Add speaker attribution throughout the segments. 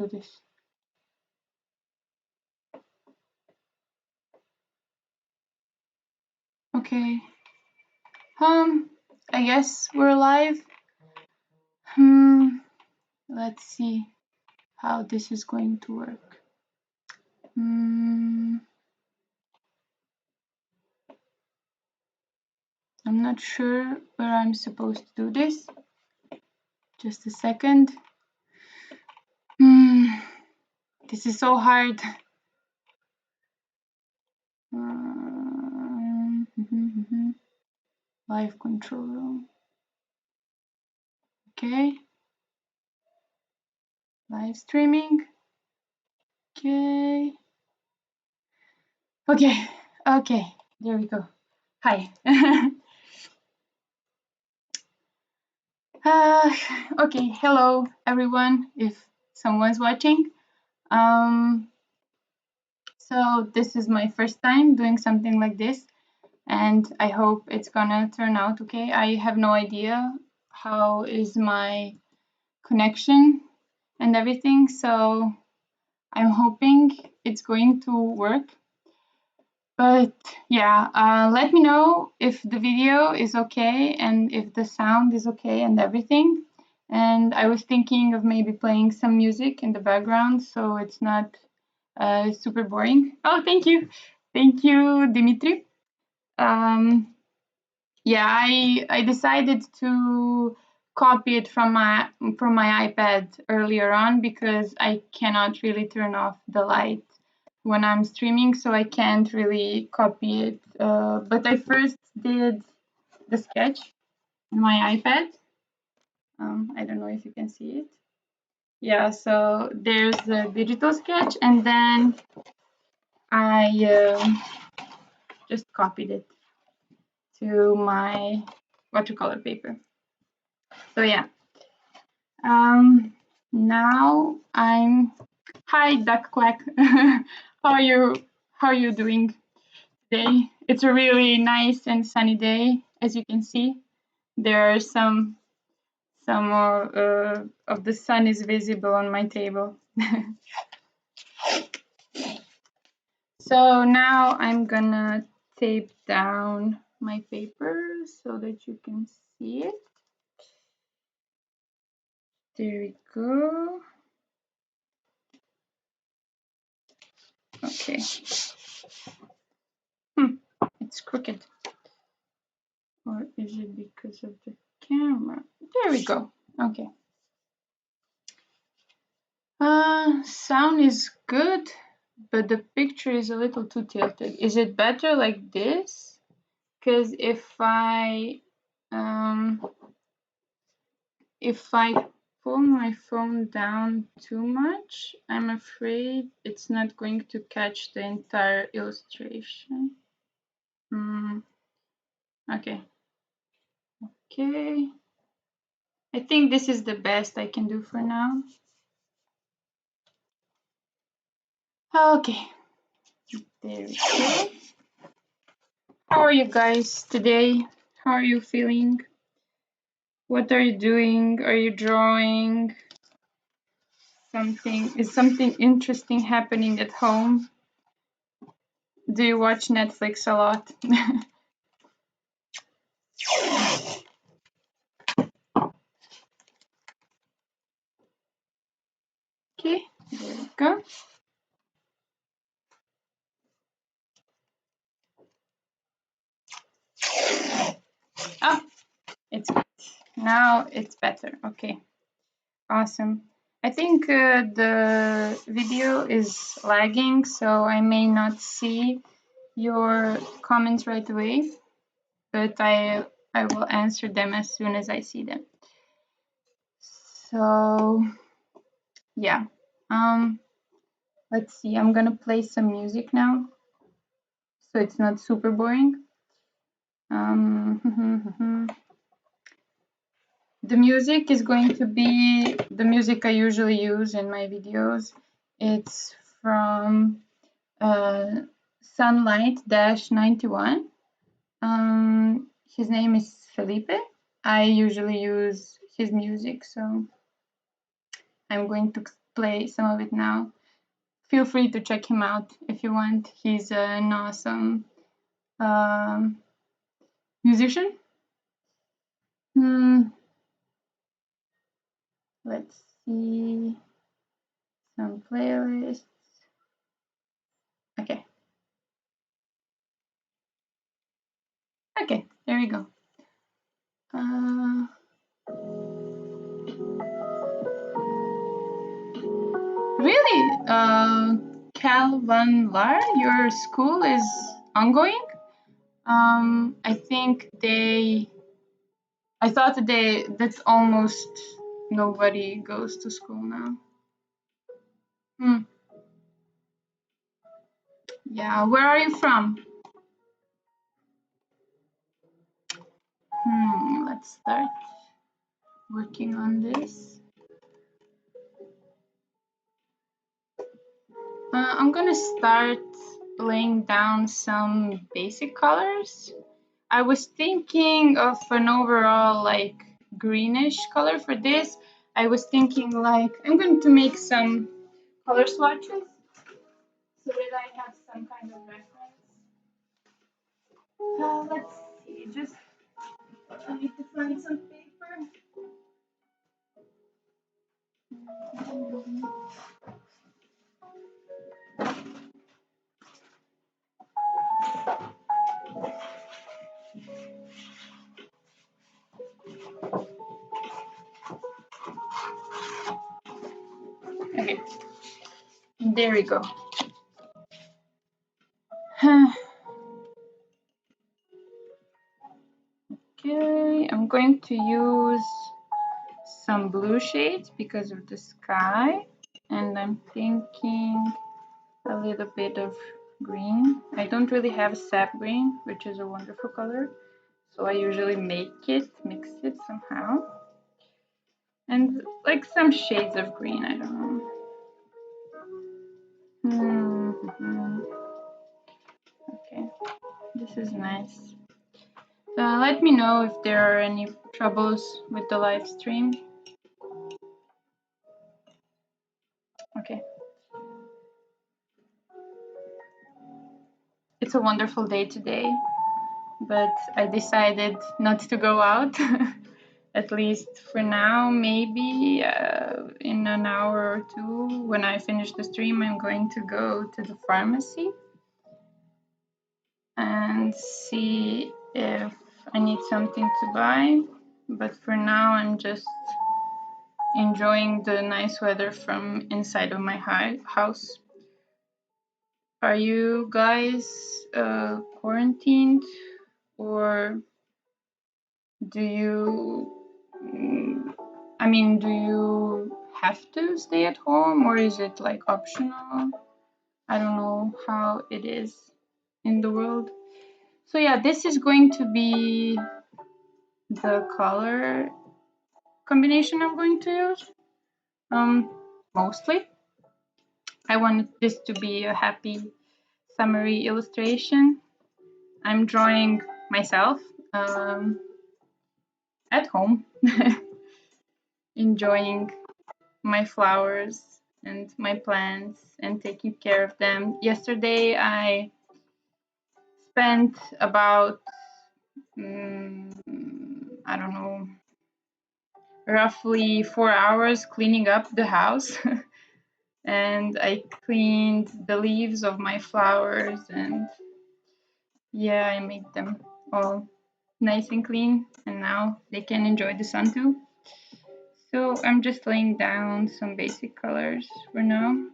Speaker 1: do this. Okay. I guess we're live. Let's see how this is going to work. I'm not sure where I'm supposed to do this. Just a second. This is so hard. Live control room. Okay. Live streaming. Okay. Okay. There we go. Hi. Okay. Hello, everyone. If someone's watching. So this is my first time doing something like this, and I hope it's gonna turn out okay. I have no idea how is my connection and everything, so I'm hoping it's going to work. But yeah, let me know if the video is okay and if the sound is okay and everything. And I was thinking of maybe playing some music in the background so it's not super boring. Oh, thank you. Thank you, Dimitri. Yeah, I decided to copy it from my iPad earlier on because I cannot really turn off the light when I'm streaming, so I can't really copy it. But I first did the sketch on my iPad. I don't know if you can see it. Yeah, so there's the digital sketch, and then I just copied it to my watercolor paper. So yeah. Now I'm. Hi, Duck Quack. how are you? How are you doing today? It's a really nice and sunny day, as you can see. There are some more of the sun is visible on my table. So now I'm gonna tape down my paper so that you can see it. There we go. Okay. It's crooked. Or is it because of the camera? There we go. Okay. Sound is good, but the picture is a little too tilted. Is it better like this? Because if I pull my phone down too much, I'm afraid it's not going to catch the entire illustration. Okay. Okay. I think this is the best I can do for now. Okay. There we go. How are you guys today? How are you feeling? What are you doing? Are you drawing? Is something interesting happening at home? Do you watch Netflix a lot? Okay, there we go. Oh, it's good. Now it's better. Okay, awesome. I think the video is lagging, so I may not see your comments right away, but I will answer them as soon as I see them. So yeah, let's see. I'm gonna play some music now, so it's not super boring. The music is going to be the music I usually use in my videos. It's from Sunlight-91. His name is Felipe. I usually use his music, so I'm going to play some of it now. Feel free to check him out if you want. He's an awesome musician. Let's see some playlists. Okay. Okay, there we go. Really? Cal Van Laar, your school is ongoing? I think I thought that's almost nobody goes to school now. Yeah, where are you from? Let's start working on this. I'm gonna start laying down some basic colors. I was thinking of an overall like greenish color for this. I was thinking like I'm going to make some color swatches so that I have some kind of reference. Let's see, just I need to find some paper. Okay, there we go. Okay, I'm going to use some blue shades because of the sky, and I'm thinking a little bit of green. I don't really have sap green, which is a wonderful color, so I usually mix it somehow, and like some shades of green. I don't know. Okay, this is nice. Let me know if there are any troubles with the live stream. Okay. It's a wonderful day today, but I decided not to go out, at least for now. Maybe in an hour or two, when I finish the stream, I'm going to go to the pharmacy and see if I need something to buy. But for now, I'm just enjoying the nice weather from inside of my house. Are you guys quarantined, or do you do you have to stay at home, or is it like optional? I don't know how it is in the world. So yeah, this is going to be the color combination I'm going to use. Mostly. I wanted this to be a happy summery illustration. I'm drawing myself at home, enjoying my flowers and my plants and taking care of them. Yesterday I spent about I don't know, roughly 4 hours cleaning up the house. And I cleaned the leaves of my flowers, and yeah, I made them all nice and clean, and now they can enjoy the sun too. So I'm just laying down some basic colors for now.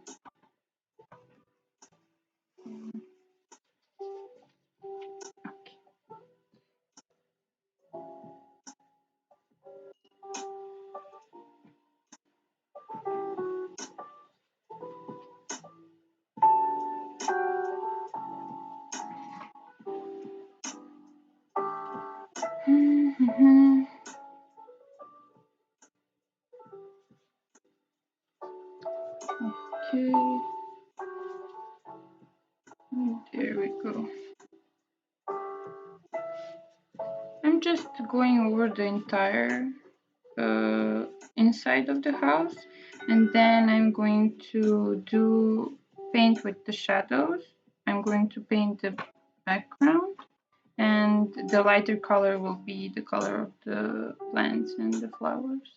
Speaker 1: Okay, there we go. I'm just going over the entire inside of the house. And then I'm going to paint with the shadows. I'm going to paint the background, and the lighter color will be the color of the plants and the flowers.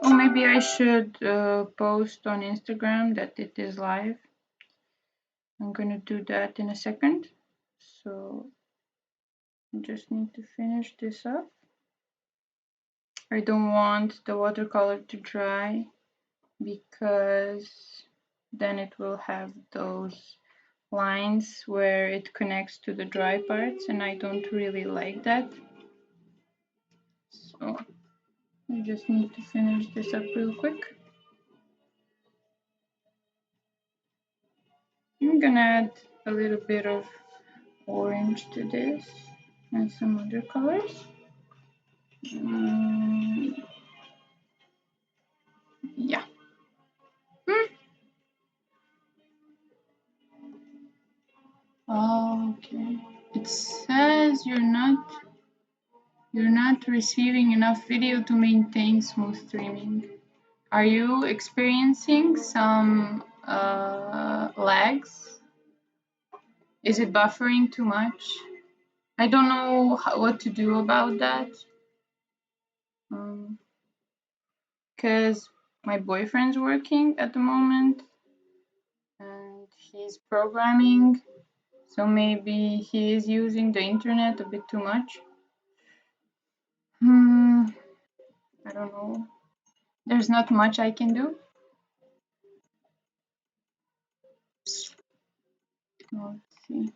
Speaker 1: Oh, maybe I should post on Instagram that it is live. I'm gonna do that in a second. So I just need to finish this up. I don't want the watercolor to dry because then it will have those lines where it connects to the dry parts, and I don't really like that. So I just need to finish this up real quick. I'm gonna add a little bit of orange to this and some other colors. Yeah. Okay. It says you're not receiving enough video to maintain smooth streaming. Are you experiencing some lags? Is it buffering too much? I don't know what to do about that. Because my boyfriend's working at the moment and he's programming, so maybe he is using the internet a bit too much. I don't know. There's not much I can do. Let's see.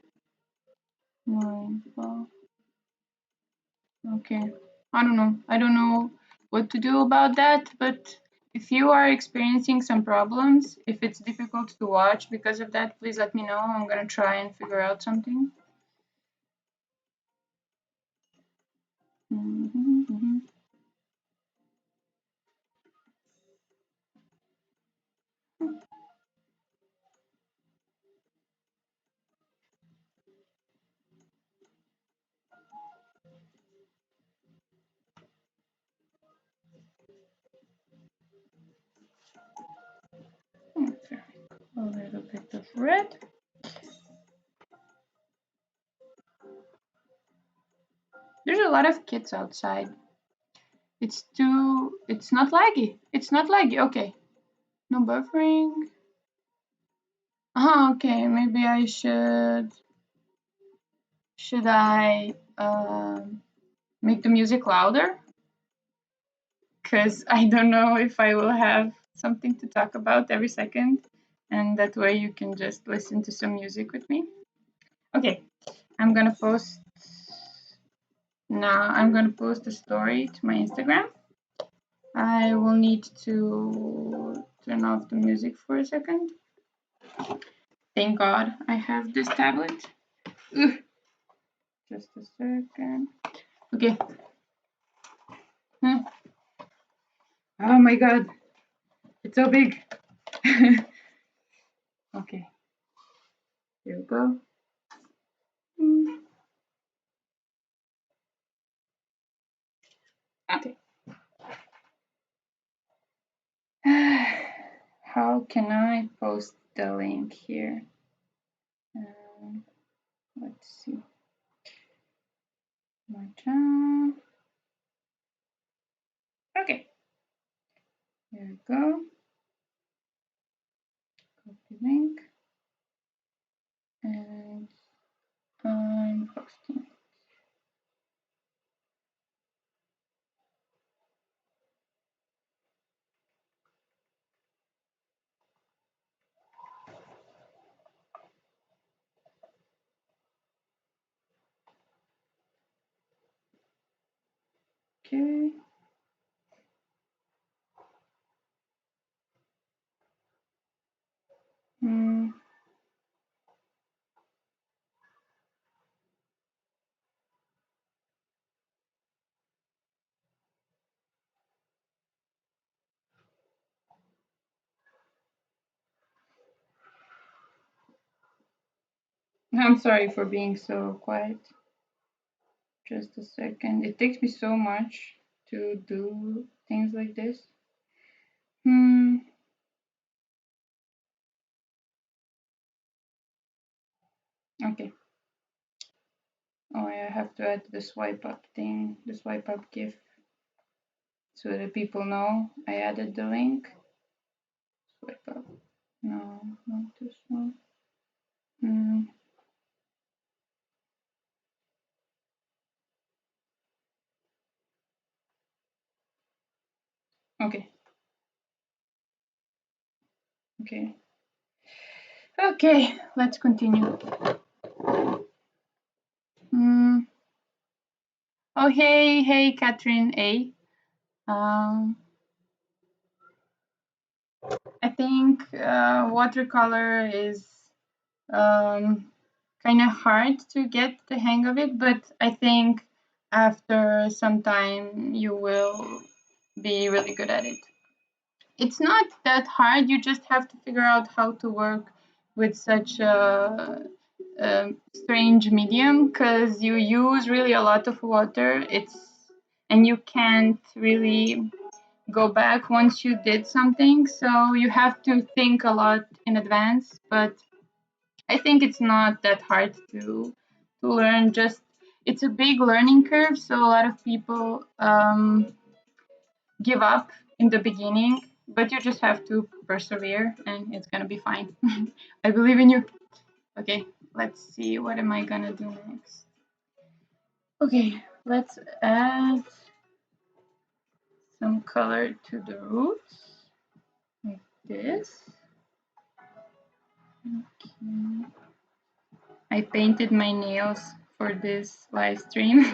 Speaker 1: More info. Okay. I don't know. I don't know what to do about that, but if you are experiencing some problems, if it's difficult to watch because of that, please let me know. I'm gonna try and figure out something. Okay. A little bit of red. There's a lot of kids outside. It's not laggy. It's not laggy. Okay. No buffering. Okay. Maybe I should I make the music louder? Because I don't know if I will have something to talk about every second, and that way you can just listen to some music with me. Okay, I'm gonna post a story to my Instagram. I will need to turn off the music for a second. Thank God I have this tablet. Ugh. Just a second. Okay. Oh my God, it's so big. Okay, here we go. Okay. How can I post the link here? Let's see. My channel. Okay. Here we go. Copy link. And I'm posting. Okay. I'm sorry for being so quiet. Just a second. It takes me so much to do things like this. Hmm. Okay. Oh, I have to add the swipe up thing, the swipe up GIF, so that people know I added the link. Swipe up. No, not this one. Hmm. Okay. Okay. Okay. Let's continue. Hmm. Oh, hey, hey, Catherine A. Um, I think watercolor is kind of hard to get the hang of it, but I think after some time you will be really good at it. It's not that hard, you just have to figure out how to work with such a strange medium because you use really a lot of water. And you can't really go back once you did something, so you have to think a lot in advance. But I think it's not that hard to learn. Just it's a big learning curve, so a lot of people give up in the beginning, but you just have to persevere, and it's gonna be fine. I believe in you. Okay, let's see. What am I gonna do next? Okay, let's add some color to the roots like this. Okay. I painted my nails for this live stream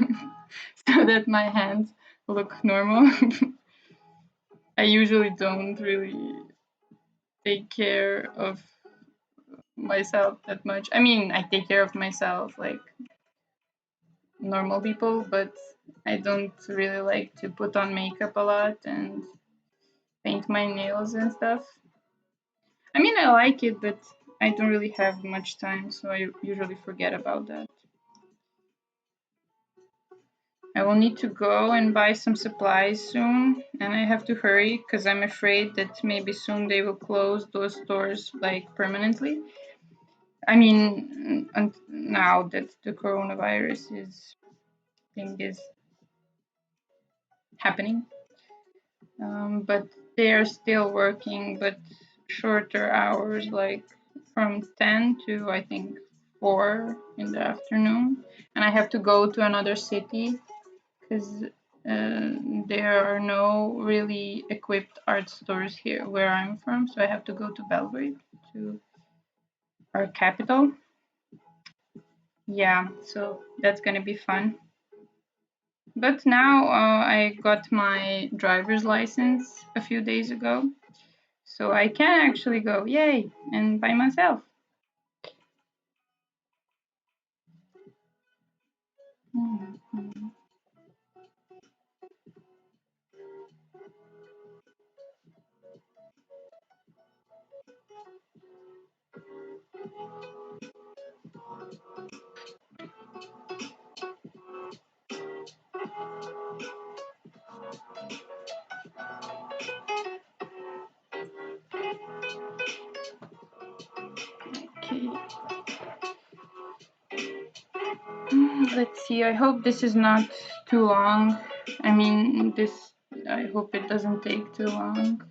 Speaker 1: so that my hands look normal. I usually don't really take care of myself that much. I mean, I take care of myself like normal people, but I don't really like to put on makeup a lot and paint my nails and stuff. I mean, I like it, but I don't really have much time, so I usually forget about that. I will need to go and buy some supplies soon, and I have to hurry because I'm afraid that maybe soon they will close those stores like permanently. I mean, now that the coronavirus is thing is happening, but they are still working, but shorter hours, like from 10 to I think 4 in the afternoon, and I have to go to another city because there are no really equipped art stores here where I'm from, so I have to go to Belgrade, to our capital. Yeah, so that's gonna be fun. But now I got my driver's license a few days ago, so I can actually go, yay, and by myself. Mhm. Okay. Let's see. I hope this is not too long. I mean, I hope it doesn't take too long.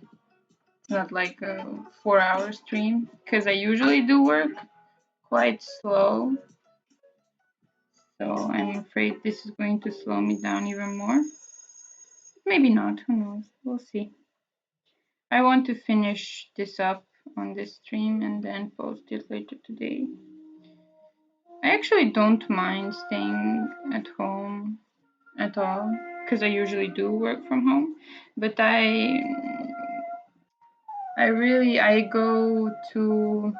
Speaker 1: It's not like a 4 hour stream because I usually do work quite slow. So I'm afraid this is going to slow me down even more. Maybe not. Who knows? We'll see. I want to finish this up on this stream and then post it later today. I actually don't mind staying at home at all because I usually do work from home, but I go to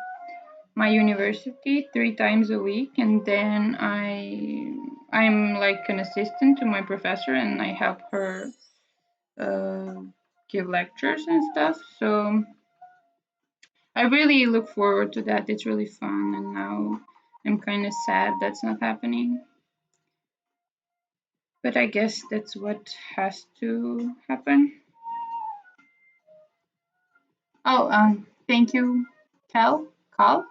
Speaker 1: my university 3 times a week, and then I'm like an assistant to my professor, and I help her uh, give lectures and stuff. So I really look forward to that. It's really fun, and now I'm kind of sad that's not happening. But I guess that's what has to happen. Oh, thank you, Cal. Cal.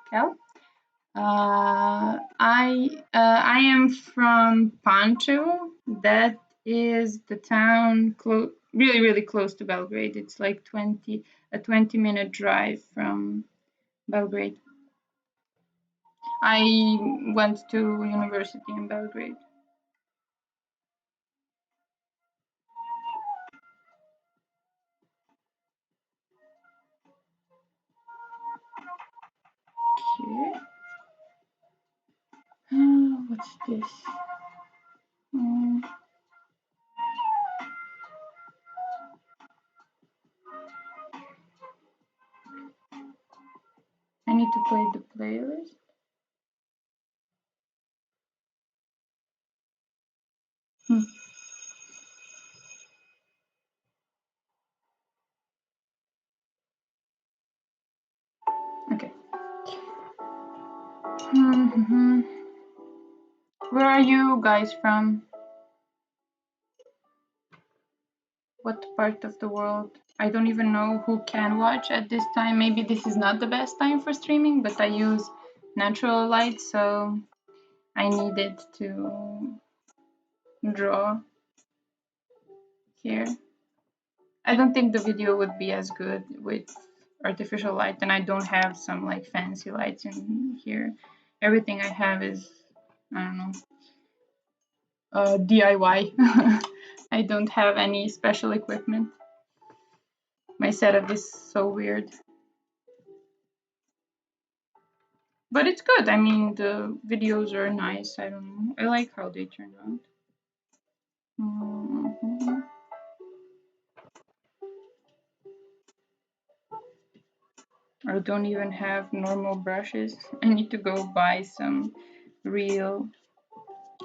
Speaker 1: I am from Pančevo. That is the town really close to Belgrade. It's like 20-minute drive from Belgrade. I went to university in Belgrade. Okay. What's this? Um, I need to play the playlist. Hmm. Okay. Where are you guys from? What part of the world? I don't even know who can watch at this time. Maybe this is not the best time for streaming, but I use natural light, so I needed to draw here. I don't think the video would be as good with artificial light, and I don't have some like fancy lights in here. Everything I have is, I don't know, DIY. I don't have any special equipment. My setup is so weird. But it's good. I mean, the videos are nice. I don't know. I like how they turn out. Mhm. I don't even have normal brushes. I need to go buy some real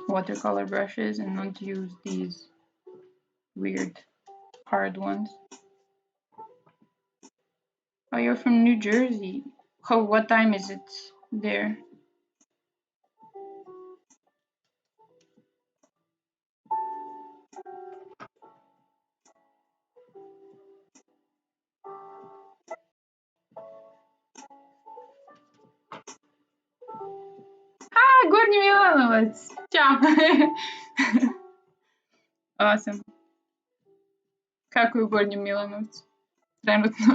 Speaker 1: watercolor brushes and not use these weird hard ones. Oh, you're from New Jersey. Oh, what time is it there? Горний Milanovac. Ciao. Awesome. Kako je u Gornjem Milanovcu? Trenutno.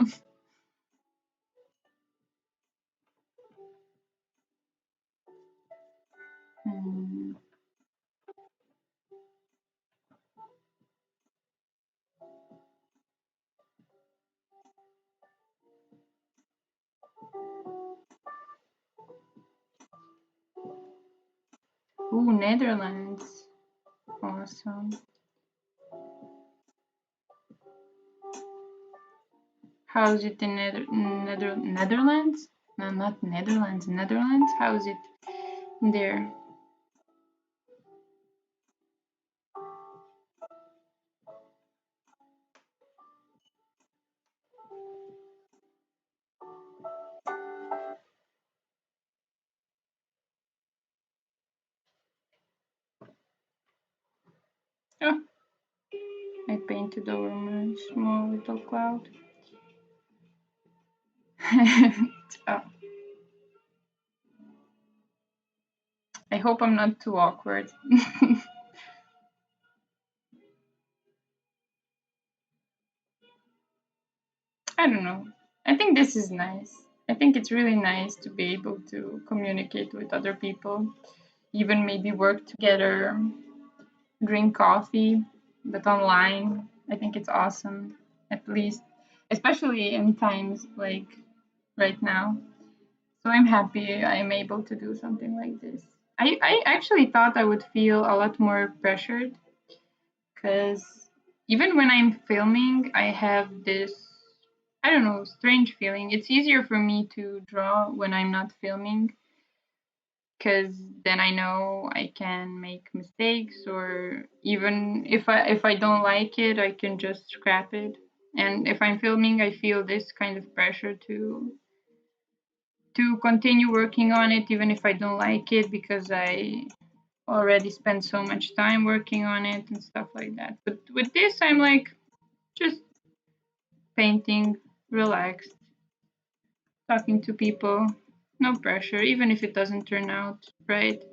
Speaker 1: Hmm. Ooh, Netherlands. Awesome. How's it in Netherlands? No, not Netherlands. Netherlands? How's it there? Oh, I painted over my small little cloud. Oh, I hope I'm not too awkward. I don't know. I think this is nice. I think it's really nice to be able to communicate with other people, even maybe work together, drink coffee, but online. I think it's awesome, at least, especially in times like right now. So I'm happy I'm able to do something like this. I actually thought I would feel a lot more pressured because even when I'm filming, I have this, I don't know, strange feeling. It's easier for me to draw when I'm not filming because then I know I can make mistakes, or even if I don't like it, I can just scrap it. And if I'm filming, I feel this kind of pressure to to continue working on it even if I don't like it, because I already spent so much time working on it and stuff like that. But with this, I'm like just painting, relaxed, talking to people, no pressure, even if it doesn't turn out right.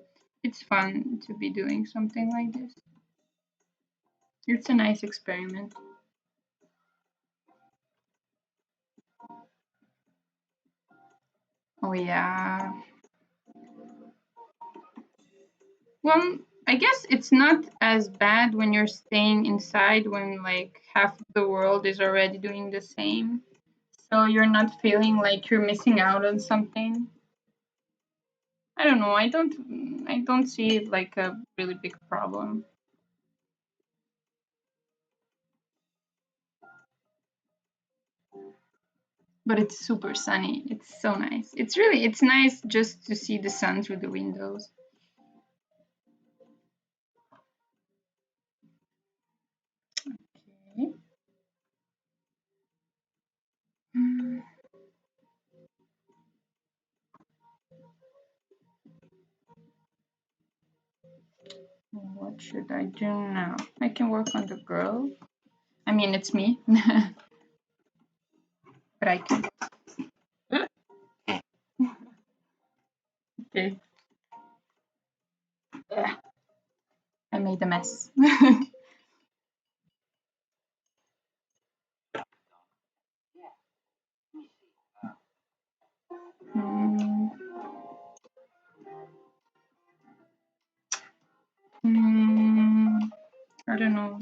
Speaker 1: It's fun to be doing something like this. It's a nice experiment. Oh yeah. Well, I guess it's not as bad when you're staying inside when like half of the world is already doing the same. So you're not feeling like you're missing out on something. I don't know. I don't see it like a really big problem. But it's super sunny. It's so nice. It's nice just to see the sun through the windows. Okay. Hmm, what should I do now? I can work on the girl. I mean, it's me, but I can. Okay. Ugh, I made a mess. Hmm, hmm, I don't know.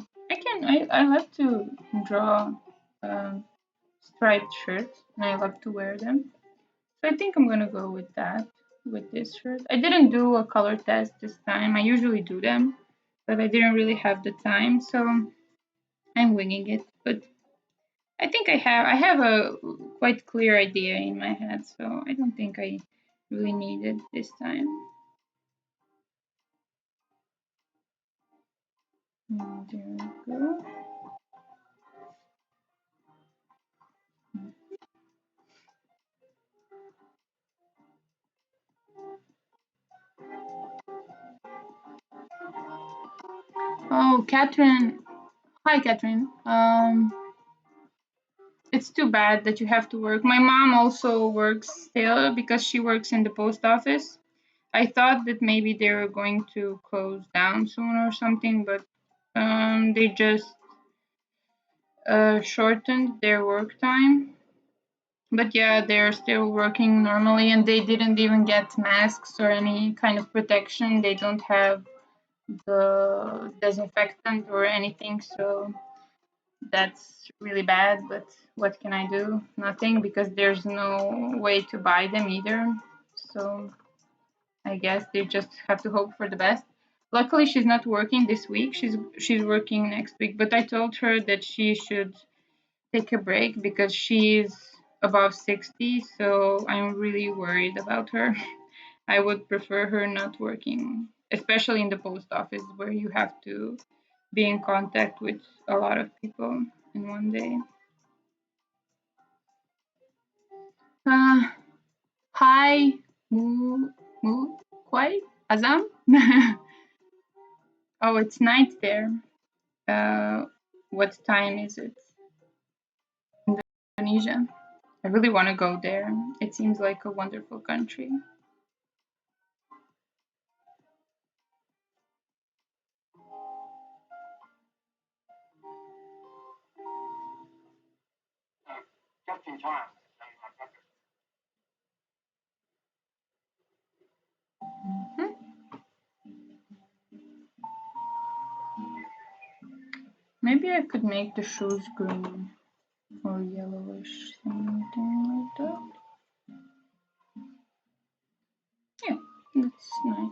Speaker 1: I love to draw um, striped shirts, and I love to wear them. So I think I'm gonna go with that, with this shirt. I didn't do a color test this time. I usually do them, but I didn't really have the time, so I'm winging it. But I think I have a quite clear idea in my head, so I don't think I really need it this time. There we go. Oh, Catherine. Hi, Catherine. It's too bad that you have to work. My mom also works still because she works in the post office. I thought that maybe they were going to close down soon or something, but they just shortened their work time. But yeah, they're still working normally, and they didn't even get masks or any kind of protection. They don't have the disinfectant or anything, so that's really bad. But what can I do? Nothing, because there's no way to buy them either. So I guess they just have to hope for the best. Luckily, she's not working this week. She's working next week. But I told her that she should take a break because she's above 60. So I'm really worried about her. I would prefer her not working, especially in the post office where you have to be in contact with a lot of people in one day. Uh, hi, Mu, Kwai, Azam. Oh, it's night there. Uh, what time is it? Indonesia. I really want to go there. It seems like a wonderful country. Mhm. Maybe I could make the shoes green or yellowish, something like that. Yeah, that's nice.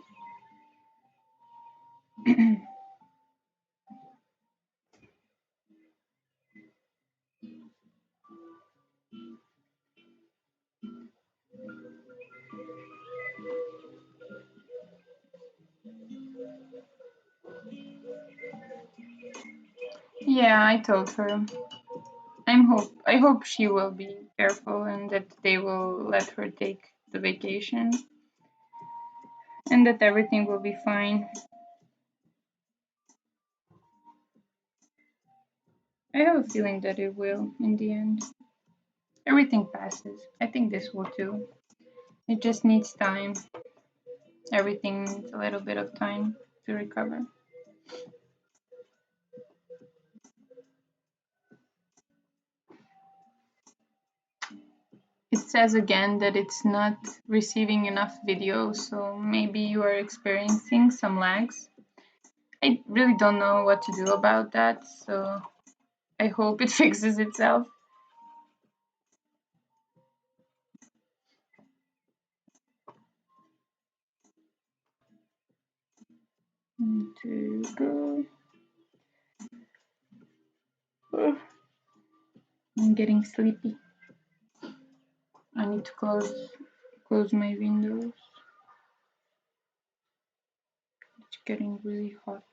Speaker 1: Yeah, I told her. I hope she will be careful and that they will let her take the vacation and that everything will be fine. I have a feeling that it will in the end. Everything passes. I think this will too. It just needs time. Everything needs a little bit of time to recover. It says again that it's not receiving enough video, so maybe you are experiencing some lags. I really don't know what to do about that, so I hope it fixes itself. To go. I'm getting sleepy. I need to close my windows. It's getting really hot.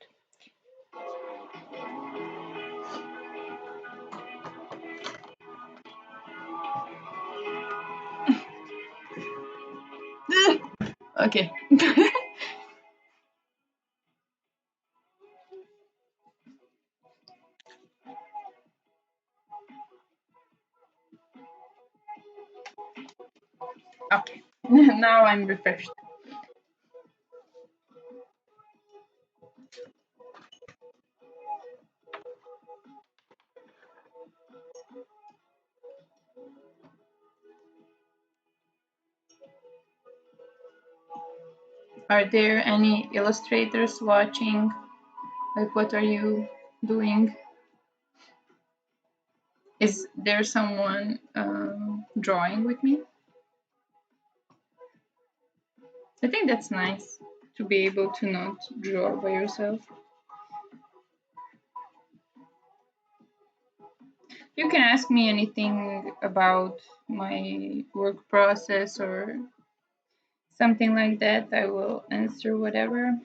Speaker 1: Okay. Okay. Now I'm refreshed. Are there any illustrators watching? Like, what are you doing? Is there someone drawing with me? I think that's nice to be able to not draw by yourself. You can ask me anything about my work process or something like that. I will answer whatever.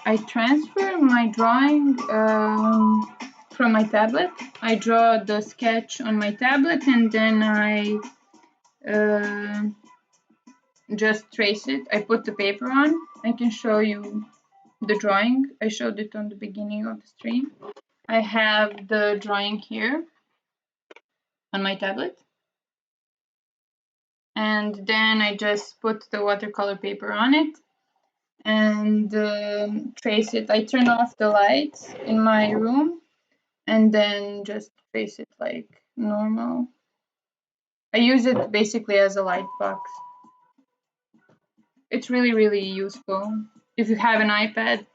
Speaker 1: I transfer my drawing from my tablet. I draw the sketch on my tablet and then I just trace it. I put the paper on. I can show you the drawing. I showed it on the beginning of the stream. I have the drawing here on my tablet. And then I just put the watercolor paper on it and trace it. I turn off the lights in my room and then just trace it like normal. I use it basically as a light box. It's really, really useful. If you have an iPad,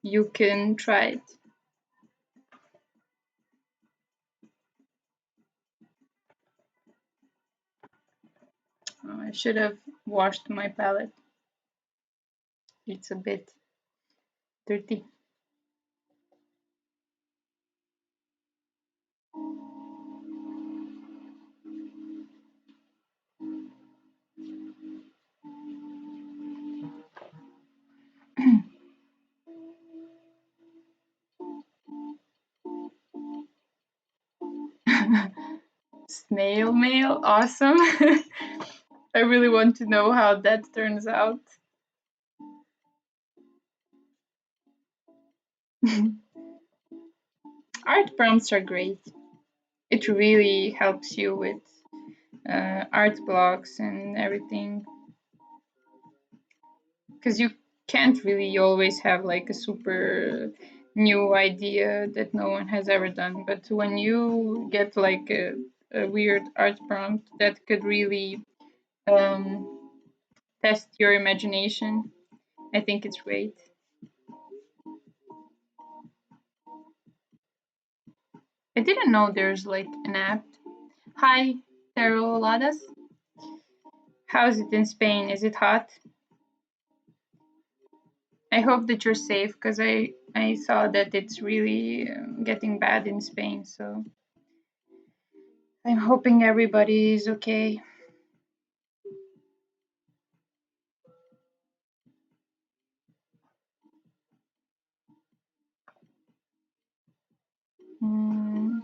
Speaker 1: you can try it. I should have washed my palette. It's a bit dirty. Snail mail, awesome. I really want to know how that turns out. Art prompts are great. It really helps you with art blocks and everything. Because you can't really always have like a super new idea that no one has ever done. But when you get like a weird art prompt that could really um, test your imagination, I think it's great. I didn't know there's like an app. Hi, Teroladas. How's it in Spain? Is it hot? I hope that you're safe because I saw that it's really getting bad in Spain. So I'm hoping everybody is okay. Hmm.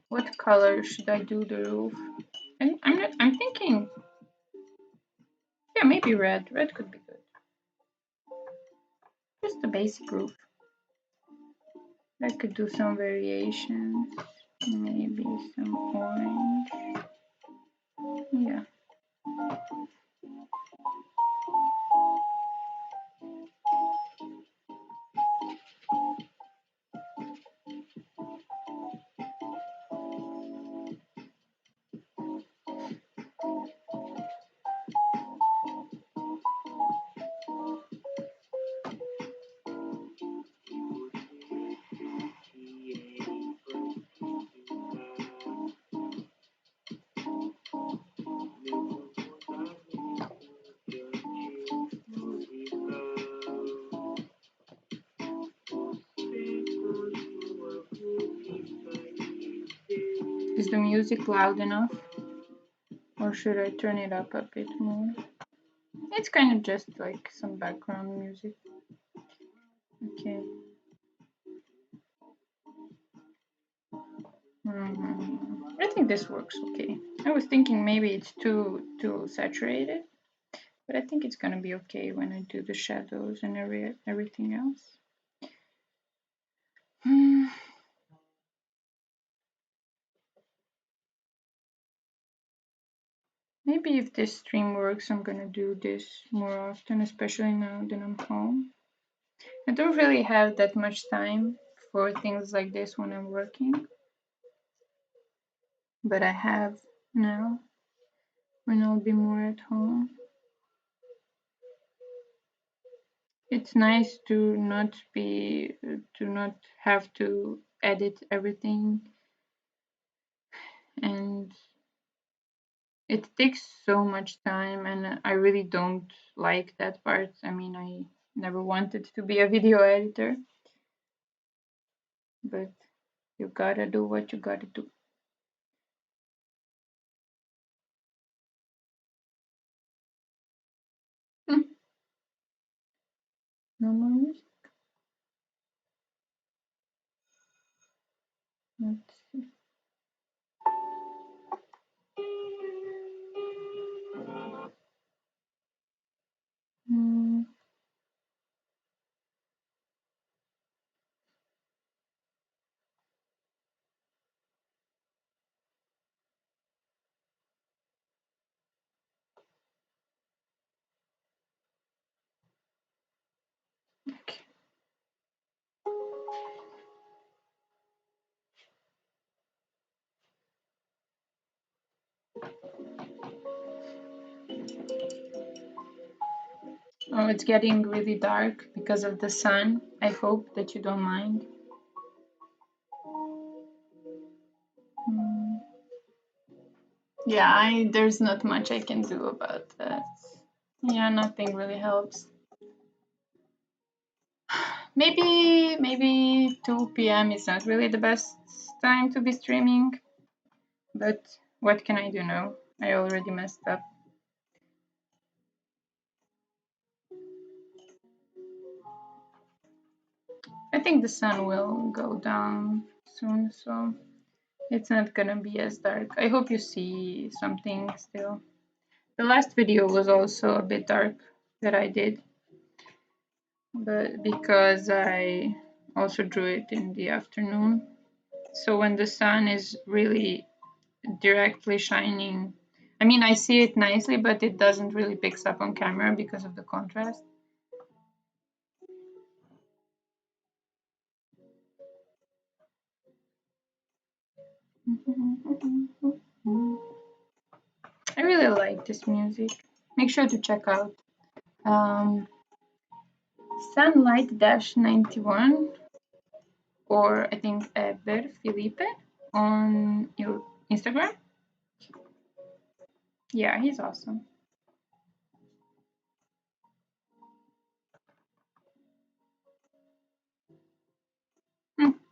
Speaker 1: What color should I do the roof? I'm not. I'm thinking. Yeah, maybe red. Red could be good. Just the basic roof. I could do some variations. Maybe some orange. Yeah. Is the music loud enough? Or should I turn it up a bit more? It's kind of just like some background music. Okay. I think this works okay. I was thinking maybe it's too saturated, but I think it's gonna be okay when I do the shadows and everything else. Maybe if this stream works, I'm gonna do this more often, especially now that I'm home. I don't really have that much time for things like this when I'm working, but I have now when I'll be more at home. It's nice to not have to edit everything, and it takes so much time, and I really don't like that part. I mean, I never wanted to be a video editor, but you gotta do what you gotta do. No more music. Let's see. Hmm. Okay. Oh, it's getting really dark because of the sun. I hope that you don't mind. Hmm. Yeah, there's not much I can do about that. Yeah, nothing really helps. Maybe 2 p.m. is not really the best time to be streaming, but what can I do now? I already messed up. I think the sun will go down soon, so it's not gonna be as dark. I hope you see something still. The last video was also a bit dark that I did, but because I also drew it in the afternoon. So when the sun is really directly shining, I mean, I see it nicely, but it doesn't really pick up on camera because of the contrast. I really like this music. Make sure to check out um, Sunlight-91, or I think Ber Felipe on your Instagram. Yeah, he's awesome.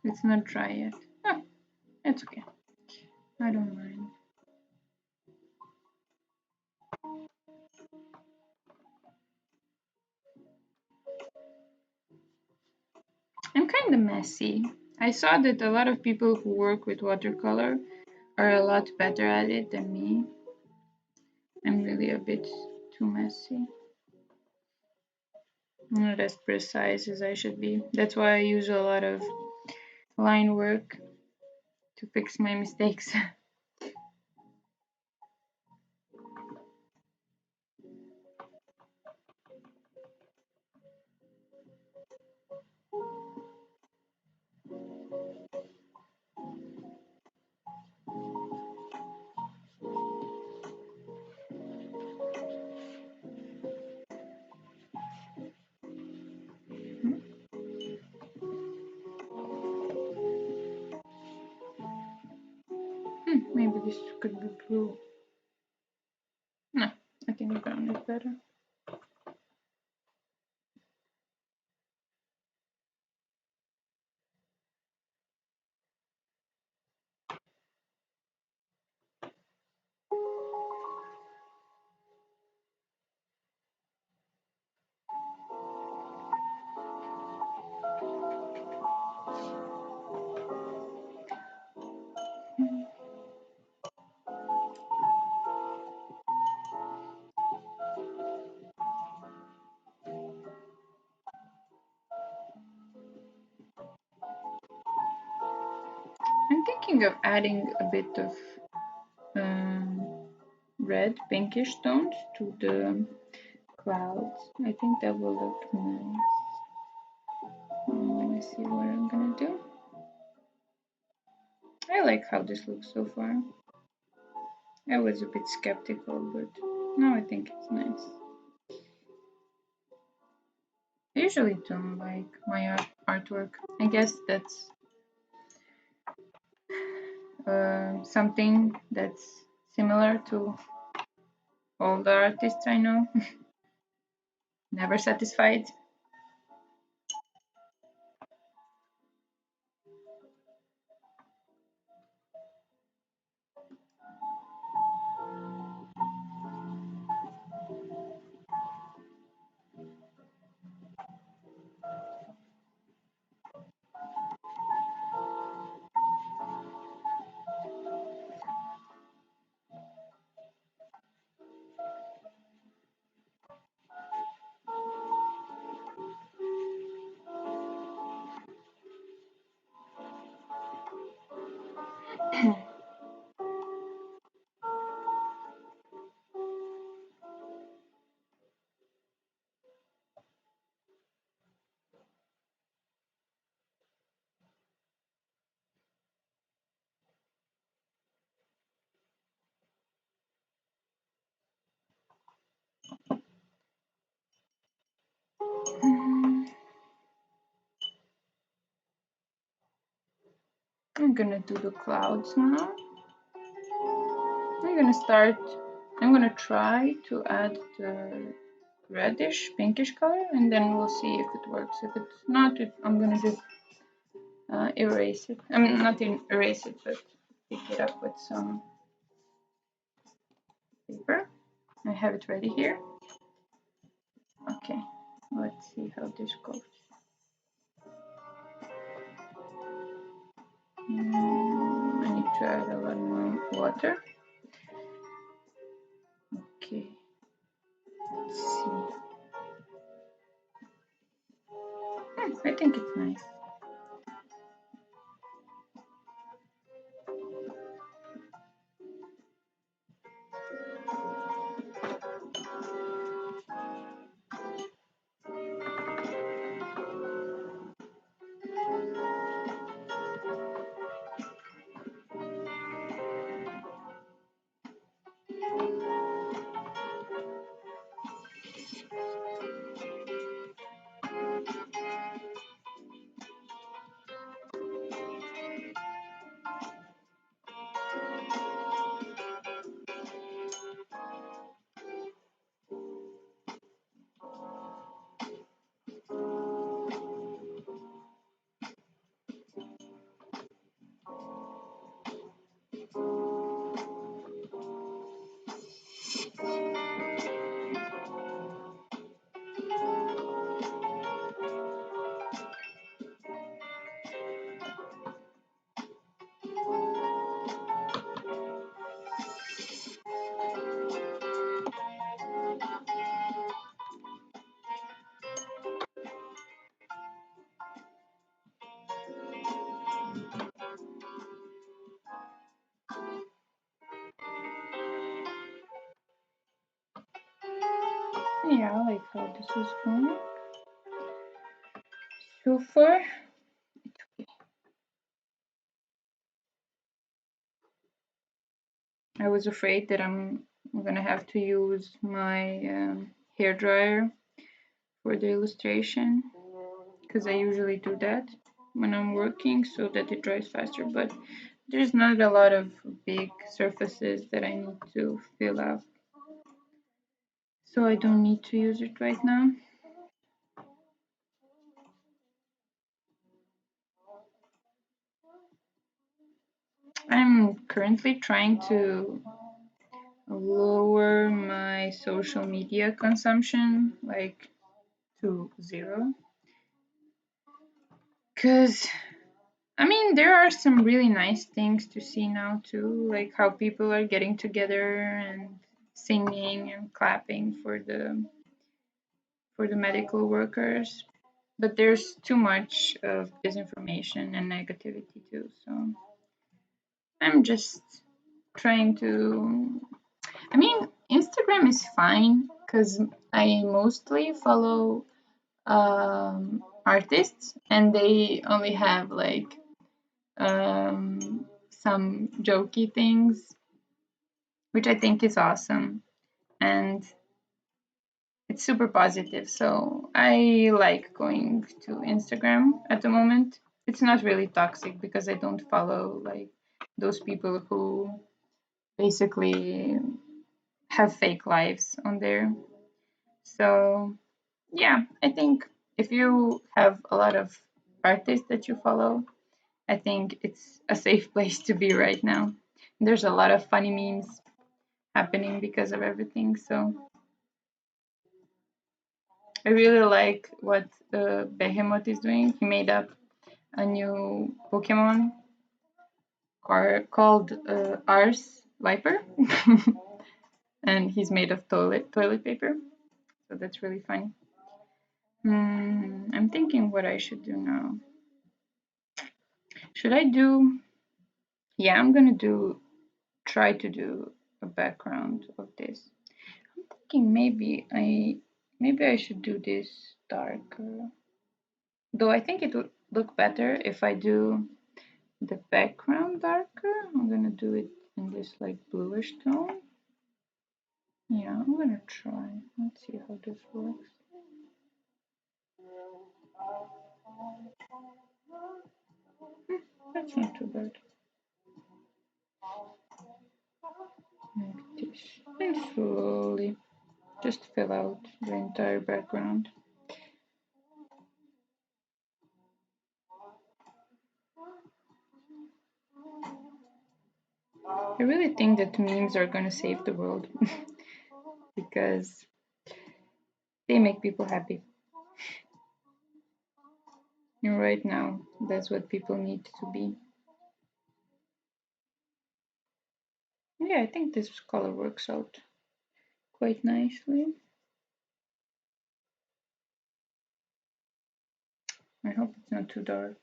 Speaker 1: It's not dry yet. Oh, it's okay. I don't mind. I'm kind of messy. I saw that a lot of people who work with watercolor are a lot better at it than me. I'm really a bit too messy. I'm not as precise as I should be. That's why I use a lot of line work to fix my mistakes. Maybe this could be blue. No, I think brown is better. I'm thinking of adding a bit of red, pinkish tones to the clouds. I think that will look nice. Let me see what I'm gonna do. I like how this looks so far. I was a bit skeptical, but now I think it's nice. I usually don't like my artwork. I guess that's something that's similar to all the artists I know. Never satisfied. I'm gonna do the clouds now. I'm gonna try to add the reddish, pinkish color, and then we'll see if it works. If it's not, I'm gonna just erase it. I mean, not erase it, but pick it up with some paper. I have it ready here. Okay, let's see how this goes. I need to add a lot more water. Okay, let's see. I think it's nice. Yeah, I like how this is going so far. I was afraid that I'm gonna have to use my hair dryer for the illustration because I usually do that when I'm working so that it dries faster, but there's not a lot of big surfaces that I need to fill up, so I don't need to use it right now. I'm currently trying to lower my social media consumption like to 0 because I mean there are some really nice things to see now too, like how people are getting together and singing and clapping for the medical workers, but there's too much of disinformation and negativity too, so I'm just trying to, I mean, Instagram is fine because I mostly follow artists and they only have like some jokey things, which I think is awesome. And it's super positive. So I like going to Instagram at the moment. It's not really toxic because I don't follow like those people who basically have fake lives on there. So yeah, I think if you have a lot of artists that you follow, I think it's a safe place to be right now. There's a lot of funny memes happening because of everything. So I really like what Behemoth is doing. He made up a new Pokemon called Ars Viper, and he's made of toilet paper. So that's really funny. I'm thinking what I should do now. Should I do? Yeah, I'm gonna try to do a background of this. I'm thinking maybe I should do this darker. Though I think it would look better if I do the background darker. I'm gonna do it in this like bluish tone. Yeah, I'm gonna try. Let's see how this works. That's not too bad. Like this. And slowly just fill out the entire background. I really think that memes are gonna save the world because they make people happy. And right now, that's what people need to be. Yeah, I think this color works out quite nicely. I hope it's not too dark.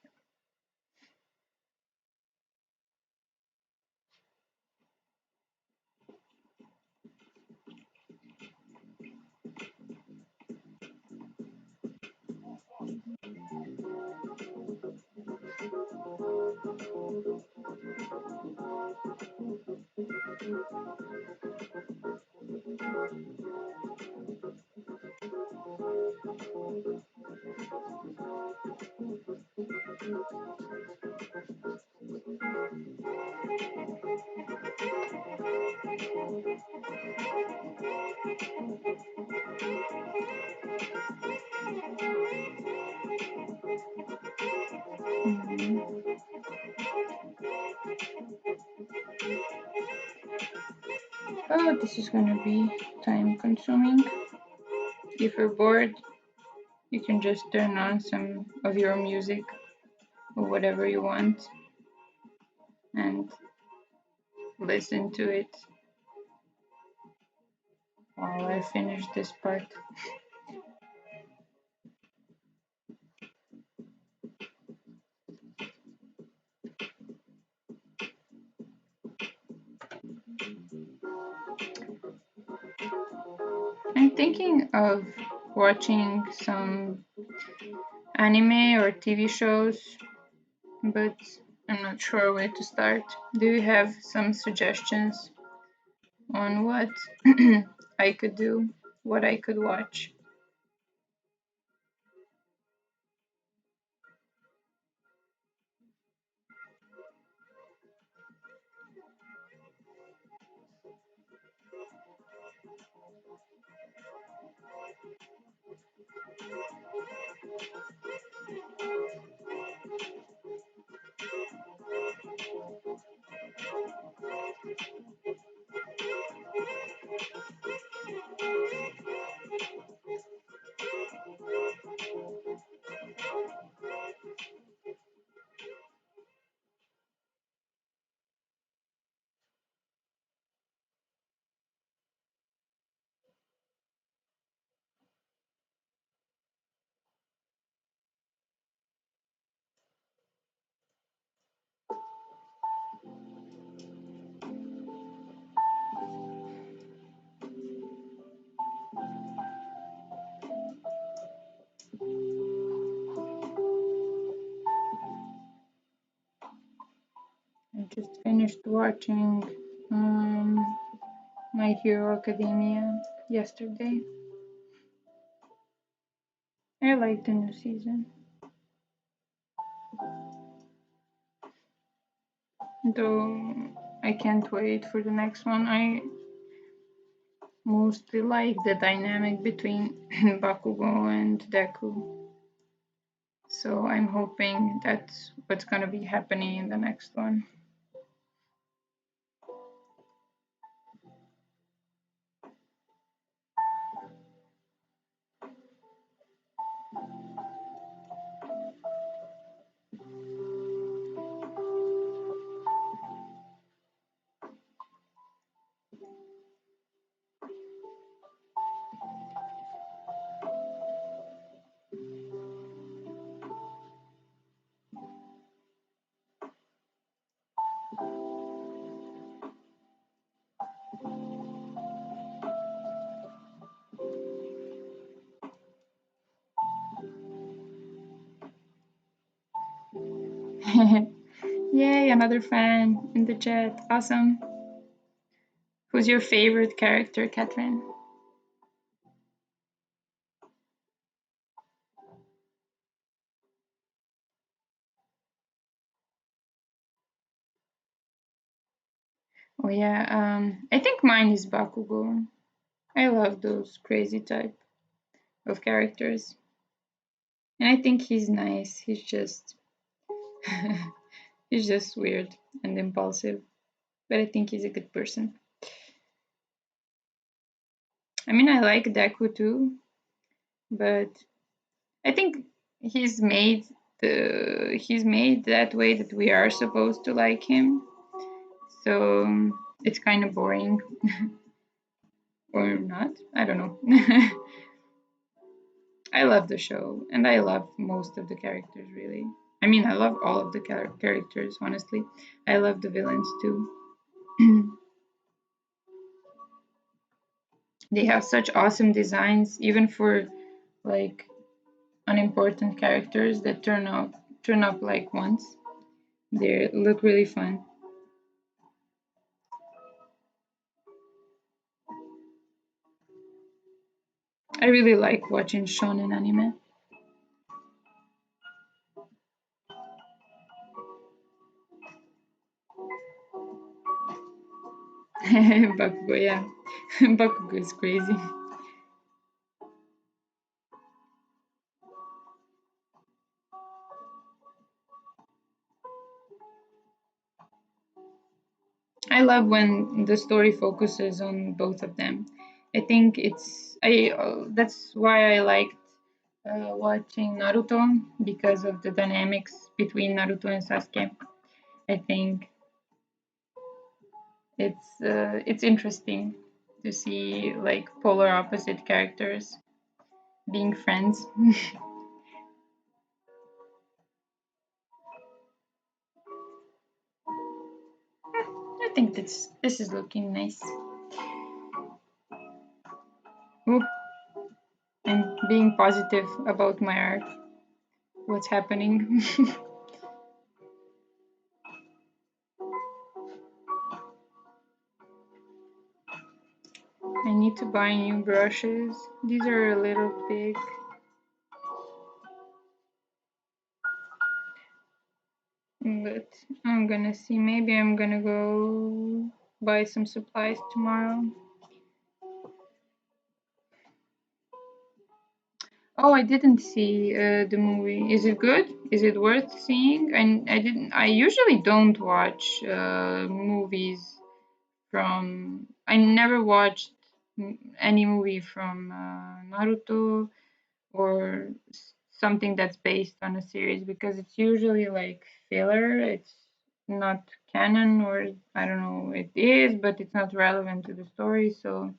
Speaker 1: Oh, this is gonna be time consuming. If you're bored, you can just turn on some of your music or whatever you want and listen to it while I finish this part. I'm thinking of watching some anime or TV shows, but I'm not sure where to start. Do you have some suggestions on what I could do, what I could watch? I just finished watching My Hero Academia yesterday. I like the new season, though I can't wait for the next one. I mostly like the dynamic between Bakugo and Deku, so I'm hoping that's what's gonna be happening in the next one. Yay, another fan in the chat. Awesome. Who's your favorite character, Catherine? Oh yeah, I think mine is Bakugo. I love those crazy type of characters. And I think he's nice. He's just weird and impulsive. But I think he's a good person. I mean, I like Deku too, but I think he's made he's made that way that we are supposed to like him. So it's kind of boring or not. I don't know. I love the show and I love most of the characters really. I mean, I love all of the characters, honestly. I love the villains too. They have such awesome designs, even for like unimportant characters that turn up like once. They look really fun. I really like watching shonen anime. Bakugo, yeah. Bakugo is crazy. I love when the story focuses on both of them. I think that's why I liked watching Naruto because of the dynamics between Naruto and Sasuke. I think it's interesting to see like polar opposite characters being friends. I think this is looking nice. Ooh, I'm being positive about my art. What's happening? I need to buy new brushes. These are a little big. But I'm gonna see. Maybe I'm gonna go buy some supplies tomorrow. Oh, I didn't see the movie. Is it good? Is it worth seeing? And I didn't. I usually don't watch movies from. I never watched any movie from Naruto or something that's based on a series because it's usually like filler. It's not canon, or I don't know. It is, but it's not relevant to the story. So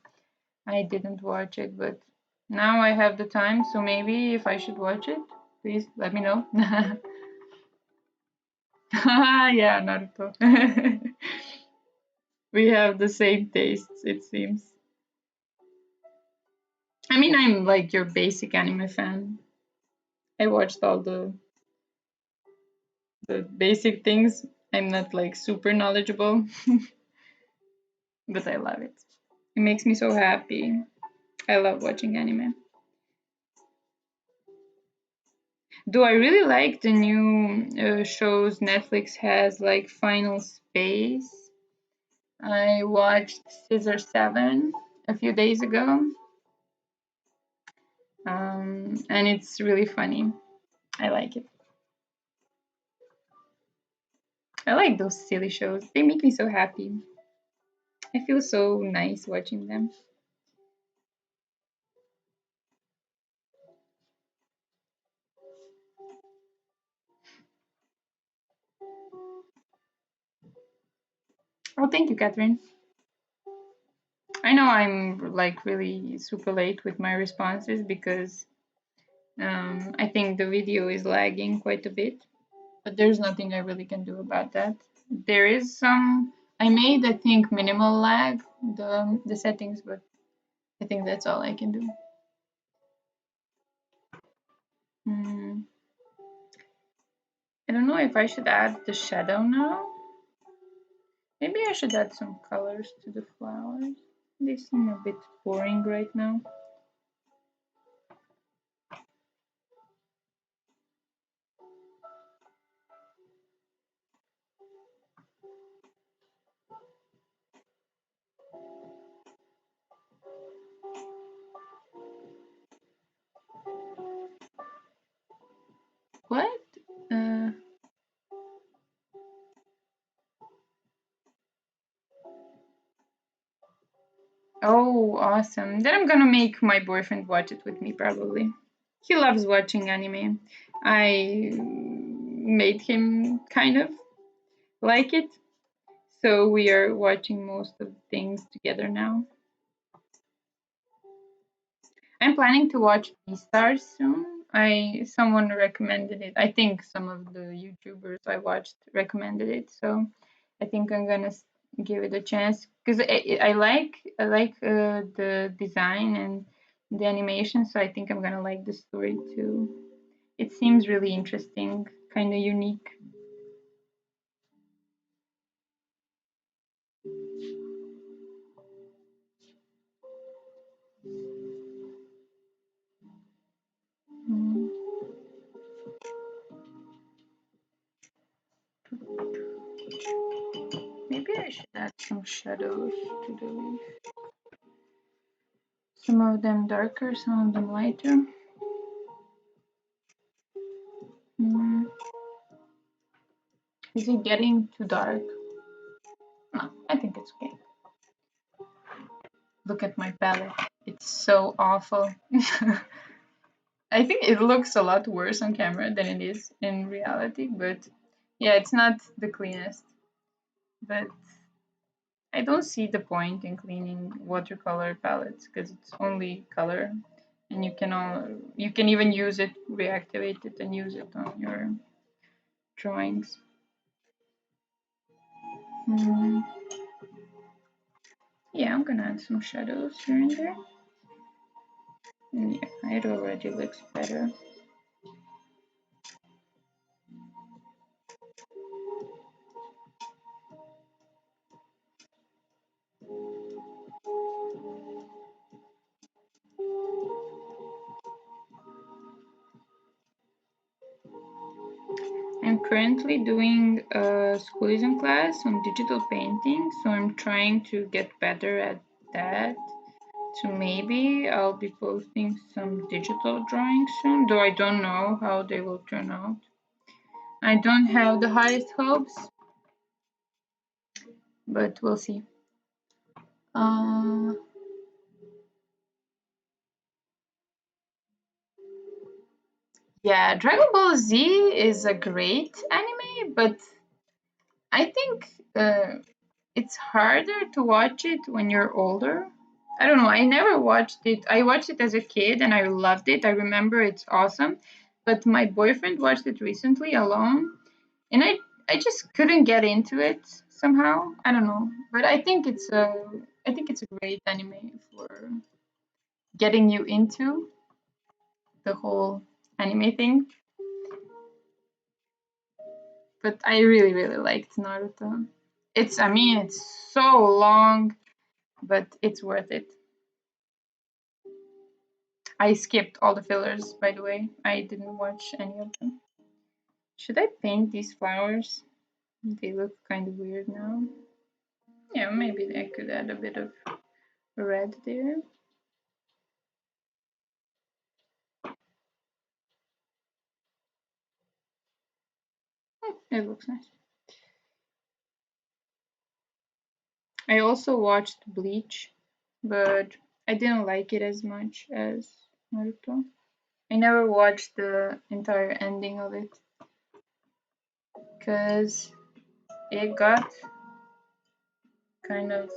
Speaker 1: I didn't watch it, but now I have the time, so maybe if I should watch it, please let me know. Yeah, Naruto. We have the same tastes, it seems. I mean, I'm like your basic anime fan. I watched all the basic things. I'm not like super knowledgeable, but I love it. It makes me so happy. I love watching anime. Do I really like the new shows Netflix has, like Final Space? I watched Scissor 7 a few days ago, and it's really funny. I like it. I like those silly shows. They make me so happy. I feel so nice watching them. Oh, thank you, Catherine. I know I'm like really super late with my responses because I think the video is lagging quite a bit, but there's nothing I really can do about that. There is some. I made, I think, minimal lag the settings, but I think that's all I can do. Mm, I don't know if I should add the shadow now. Maybe I should add some colors to the flowers. They seem a bit boring right now. What? Uh, oh, awesome. Then I'm gonna make my boyfriend watch it with me, probably. He loves watching anime. I made him kind of like it, so we are watching most of the things together now. I'm planning to watch Beastars soon. Someone recommended it. I think some of the YouTubers I watched recommended it, so I think I'm gonna give it a chance because I like the design and the animation, so I think I'm gonna like the story too. It seems really interesting, kind of unique. Mm. Maybe I should add some shadows to the leaf. Some of them darker, some of them lighter. Mm. Is it getting too dark? No, I think it's okay. Look at my palette. It's so awful. I think it looks a lot worse on camera than it is in reality, but yeah, it's not the cleanest. But I don't see the point in cleaning watercolor palettes because it's only color, and you can even use it, reactivate it, and use it on your drawings. Mm, yeah, I'm gonna add some shadows here and there. Yeah, it already looks better. I'm currently doing a schoolism class on digital painting, so I'm trying to get better at that. So maybe I'll be posting some digital drawings soon, though I don't know how they will turn out. I don't have the highest hopes, but we'll see. Uh, yeah, Dragon Ball Z is a great anime, but I think it's harder to watch it when you're older. I don't know. I never watched it. I watched it as a kid and I loved it. I remember it's awesome. But my boyfriend watched it recently alone and I just couldn't get into it somehow. I don't know. But I think it's a great anime for getting you into the whole anime thing. But I really liked Naruto. I mean, it's so long, but it's worth it. I skipped all the fillers, by the way. I didn't watch any of them. Should I paint these flowers? They look kind of weird now. Yeah, maybe I could add a bit of red there. It looks nice. I also watched Bleach, but I didn't like it as much as Naruto. I never watched the entire ending of it because it got kind of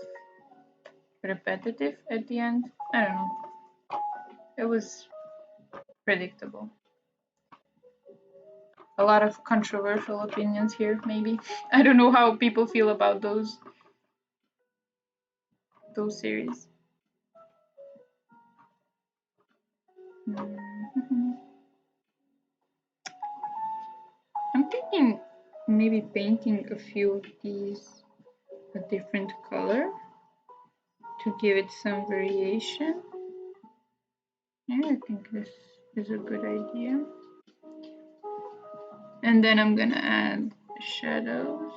Speaker 1: repetitive at the end. I don't know. It was predictable. A lot of controversial opinions here, maybe. I don't know how people feel about those series. Mhm. I'm thinking maybe painting a few of these a different color to give it some variation. Yeah, I think this is a good idea. And then I'm gonna add shadows.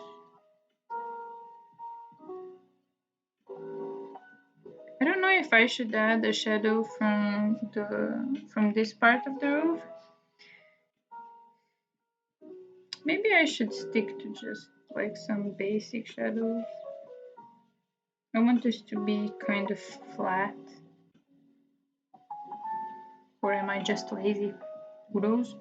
Speaker 1: I don't know if I should add a shadow from this part of the roof. Maybe I should stick to just like some basic shadows. I want this to be kind of flat. Or am I just lazy? Who knows?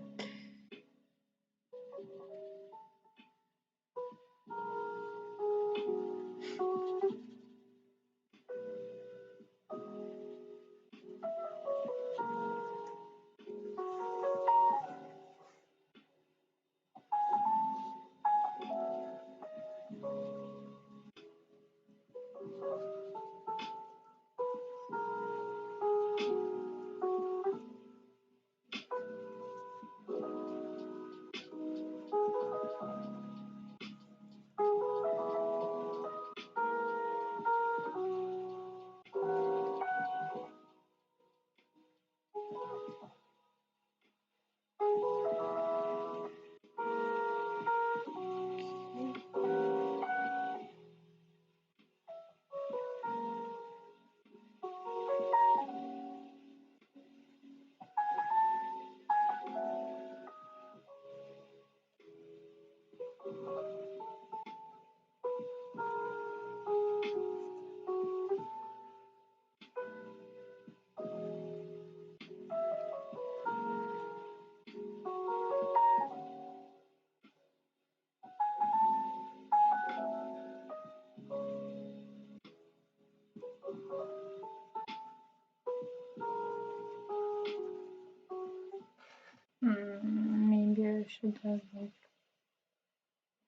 Speaker 1: Maybe I should have like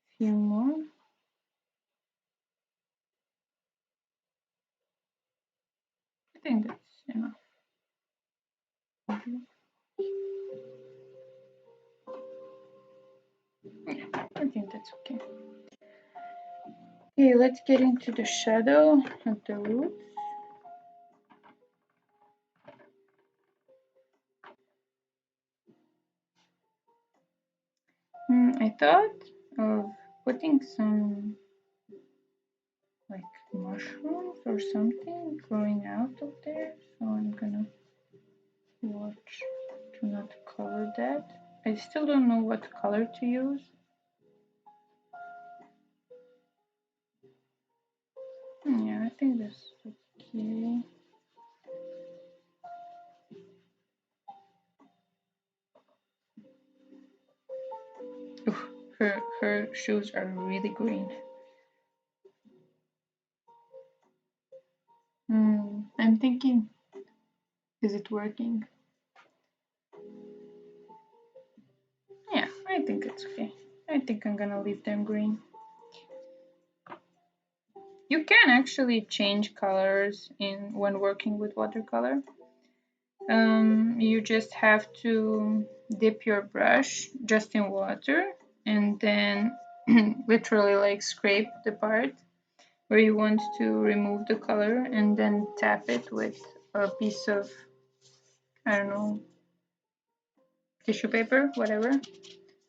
Speaker 1: a few more. I think that's enough. Yeah, I think that's okay. Okay, let's get into the shadow of the roots. I thought of putting some like mushrooms or something growing out of there, so I'm gonna watch to not color that. I still don't know what color to use. Yeah, I think that's okay. Oof, her shoes are really green. I'm thinking, is it working? Yeah, I think it's okay. I think I'm gonna leave them green. You can actually change colors in when working with watercolor. You just have to dip your brush just in water and then literally like scrape the part where you want to remove the color and then tap it with a piece of, I don't know, tissue paper, whatever,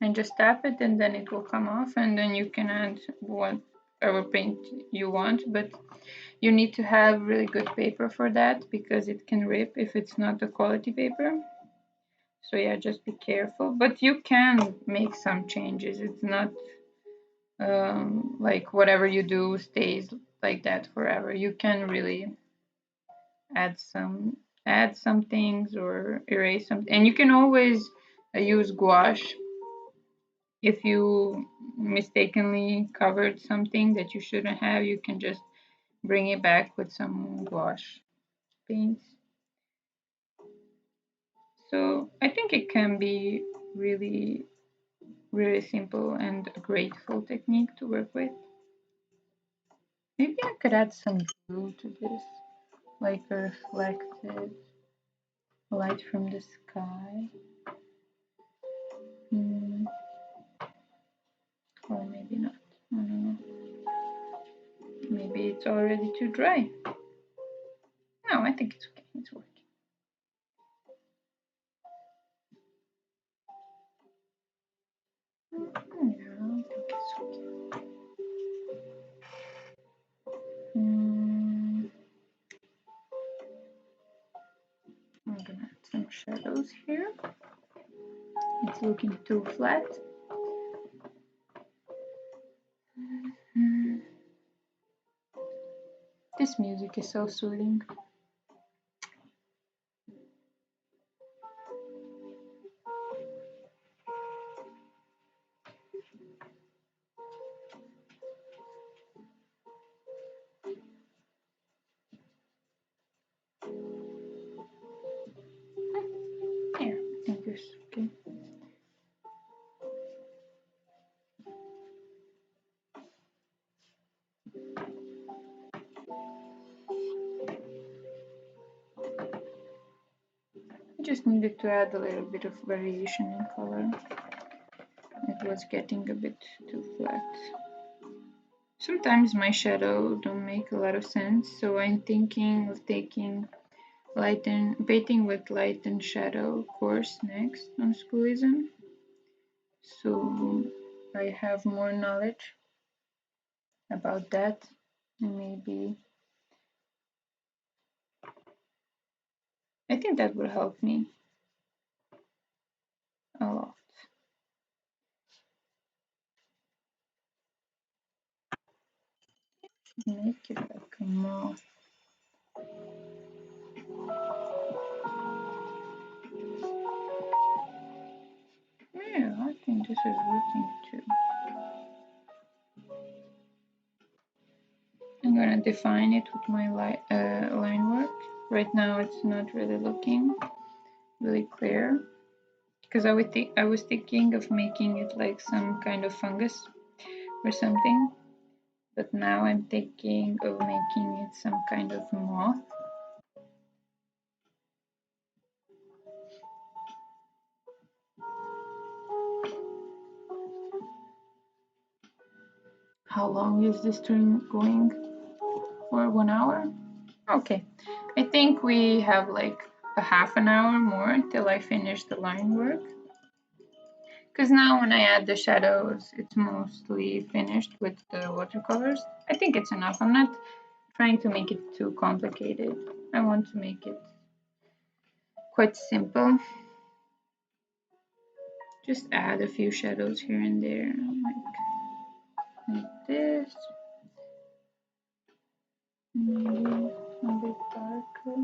Speaker 1: and just tap it and then it will come off and then you can add whatever paint you want, but you need to have really good paper for that because it can rip if it's not a quality paper. So yeah, just be careful, but you can make some changes. It's not like whatever you do stays like that forever. You can really add some things or erase something, and you can always use gouache if you mistakenly covered something that you shouldn't have. You can just bring it back with some gouache paints. So I think it can be really really simple and a grateful technique to work with. Maybe I could add some blue to this, like a reflected light from the sky. Or maybe not. I don't know. Maybe it's already too dry. No, I think it's okay. It's working. Yeah, I think it's okay. I'm gonna add some shadows here. It's looking too flat. This music is so soothing. Yeah, I think this is okay. I just needed to add a little bit of variation in color. It was getting a bit too flat. Sometimes my shadow don't make a lot of sense, so I'm thinking of taking painting with light and shadow course next on Schoolism. So I have more knowledge about that, and maybe I think that will help me a lot. Make it like a moth. Yeah, I think this is working too. I'm gonna define it with my line work. Right now it's not really looking really clear because I was thinking of making it like some kind of fungus or something, but now I'm thinking of making it some kind of moth. How long is this stream going for? 1 hour? Okay, I think we have like a half an hour more till I finish the line work. Because now when I add the shadows, it's mostly finished with the watercolors. I think it's enough. I'm not trying to make it too complicated. I want to make it quite simple. Just add a few shadows here and there, like this. Maybe a bit darker.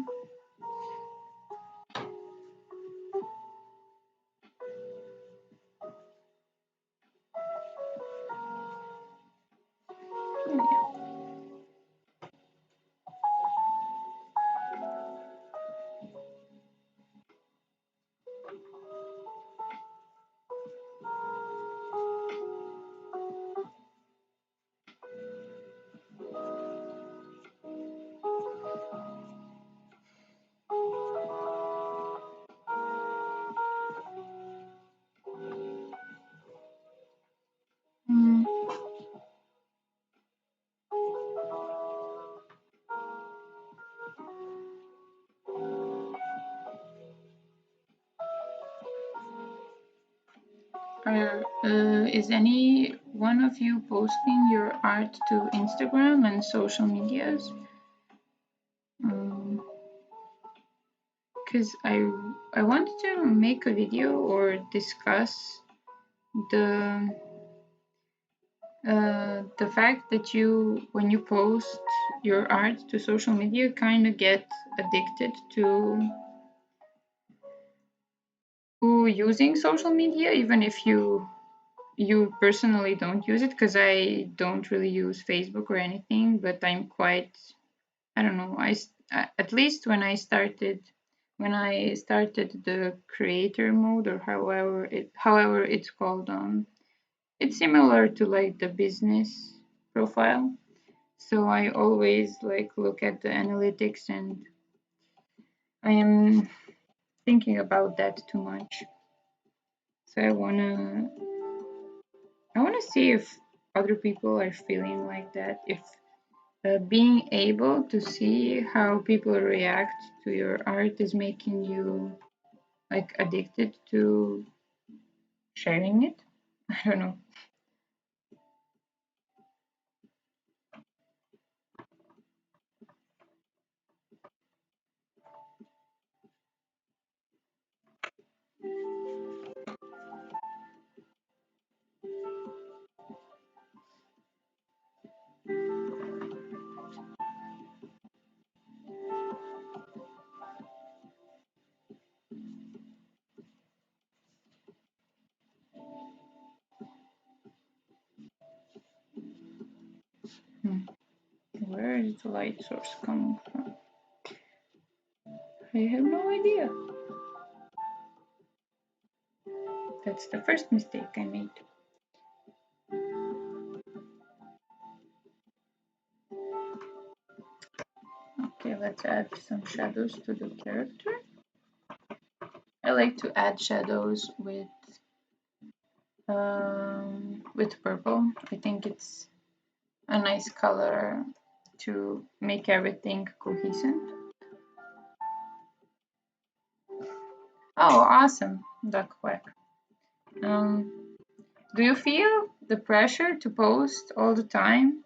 Speaker 1: Mm. Is any one of you posting your art to Instagram and social medias? Because I wanted to make a video or discuss the the fact that you, when you post your art to social media, kind of get addicted to using social media, even if you personally don't use it. Because I don't really use Facebook or anything, but I'm quite, I don't know, at least when I started the creator mode, or however it's called, it's similar to like the business profile. So I always like look at the analytics, and I am thinking about that too much. So I wanna see if other people are feeling like that. If being able to see how people react to your art is making you like addicted to sharing it. I don't know. Where is the light source coming from? I have no idea. That's the first mistake I made. Okay, let's add some shadows to the character. I like to add shadows with purple. I think it's a nice color to make everything cohesive. Oh, awesome, duck quack. Do you feel the pressure to post all the time,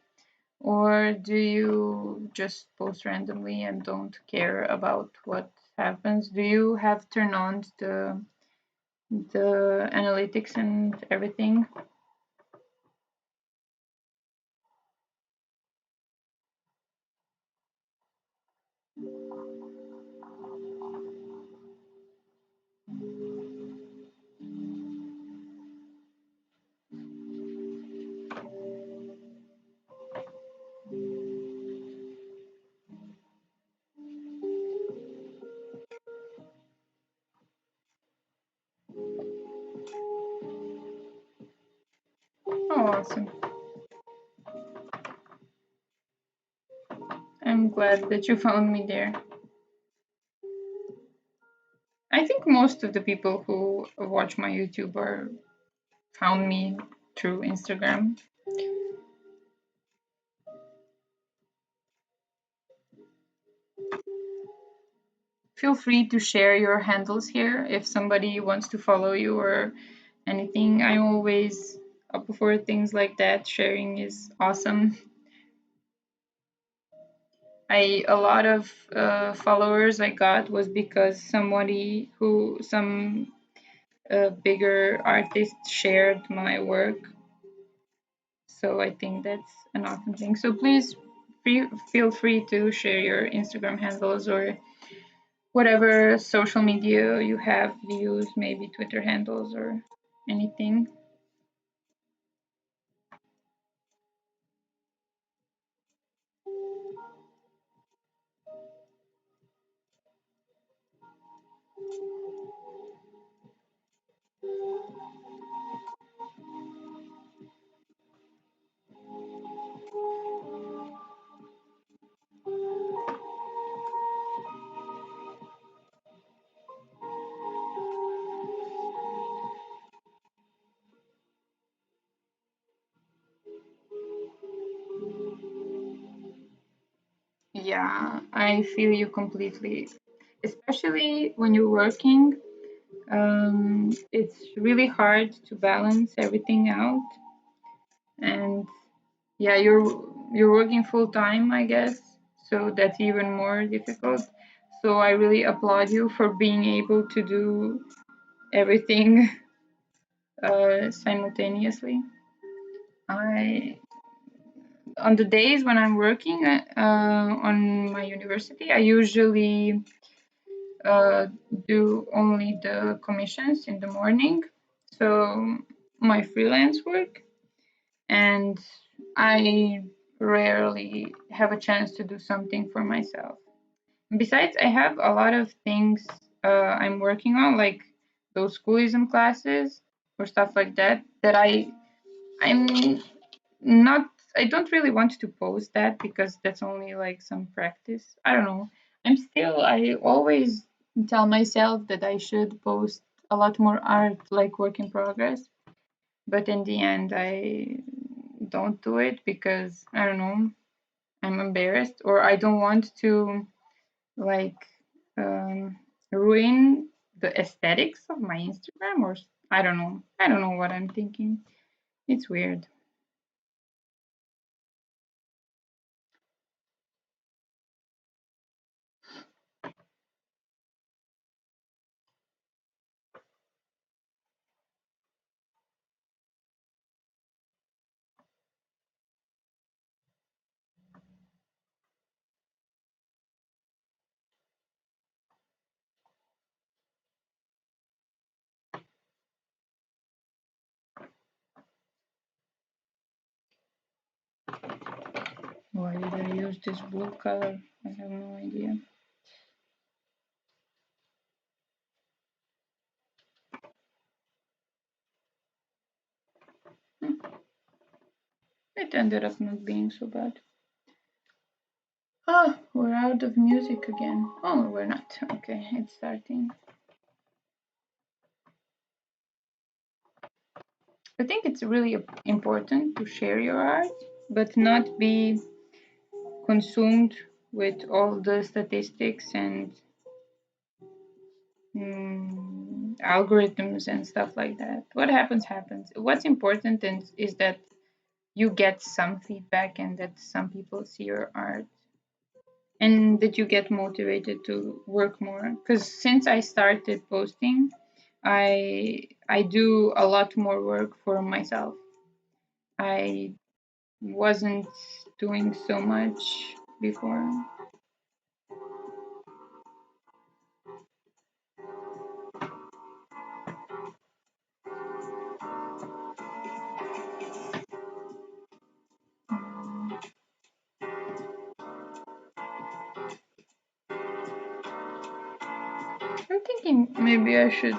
Speaker 1: or do you just post randomly and don't care about what happens? Do you have turned on the analytics and everything? Oh, awesome. I'm glad that you found me there. I think most of the people who watch my YouTube found me through Instagram. feel free to share your handles here if somebody wants to follow you or anything. I'm always up for things like that. Sharing is awesome. A lot of followers I got was because some bigger artist shared my work. So I think that's an awesome thing. So please feel free to share your Instagram handles or whatever social media you have used, maybe Twitter handles or anything. Yeah, I feel you completely. Especially when you're working, it's really hard to balance everything out. And yeah, you're working full time, I guess, so that's even more difficult. So I really applaud you for being able to do everything simultaneously. I On the days when I'm working on my university, I usually uh, do only the commissions in the morning, so my freelance work, and I rarely have a chance to do something for myself. Besides, I have a lot of things I'm working on, like those schoolism classes or stuff like that, that I'm not I don't really want to post that because that's only like some practice. I don't know. I always tell myself that I should post a lot more art like work in progress, but in the end I don't do it because I don't know, I'm embarrassed or I don't want to like um, ruin the aesthetics of my Instagram or I don't know. I don't know what I'm thinking. It's weird. Why did I use this blue color? I have no idea. It ended up not being so bad. Oh, we're out of music again. Oh, we're not. Okay, it's starting. I think it's really important to share your art, but not be consumed with all the statistics and algorithms and stuff like that. What happens, happens. What's important is that you get some feedback and that some people see your art and that you get motivated to work more. Because since I started posting, I do a lot more work for myself. I wasn't doing so much before. I'm thinking maybe I should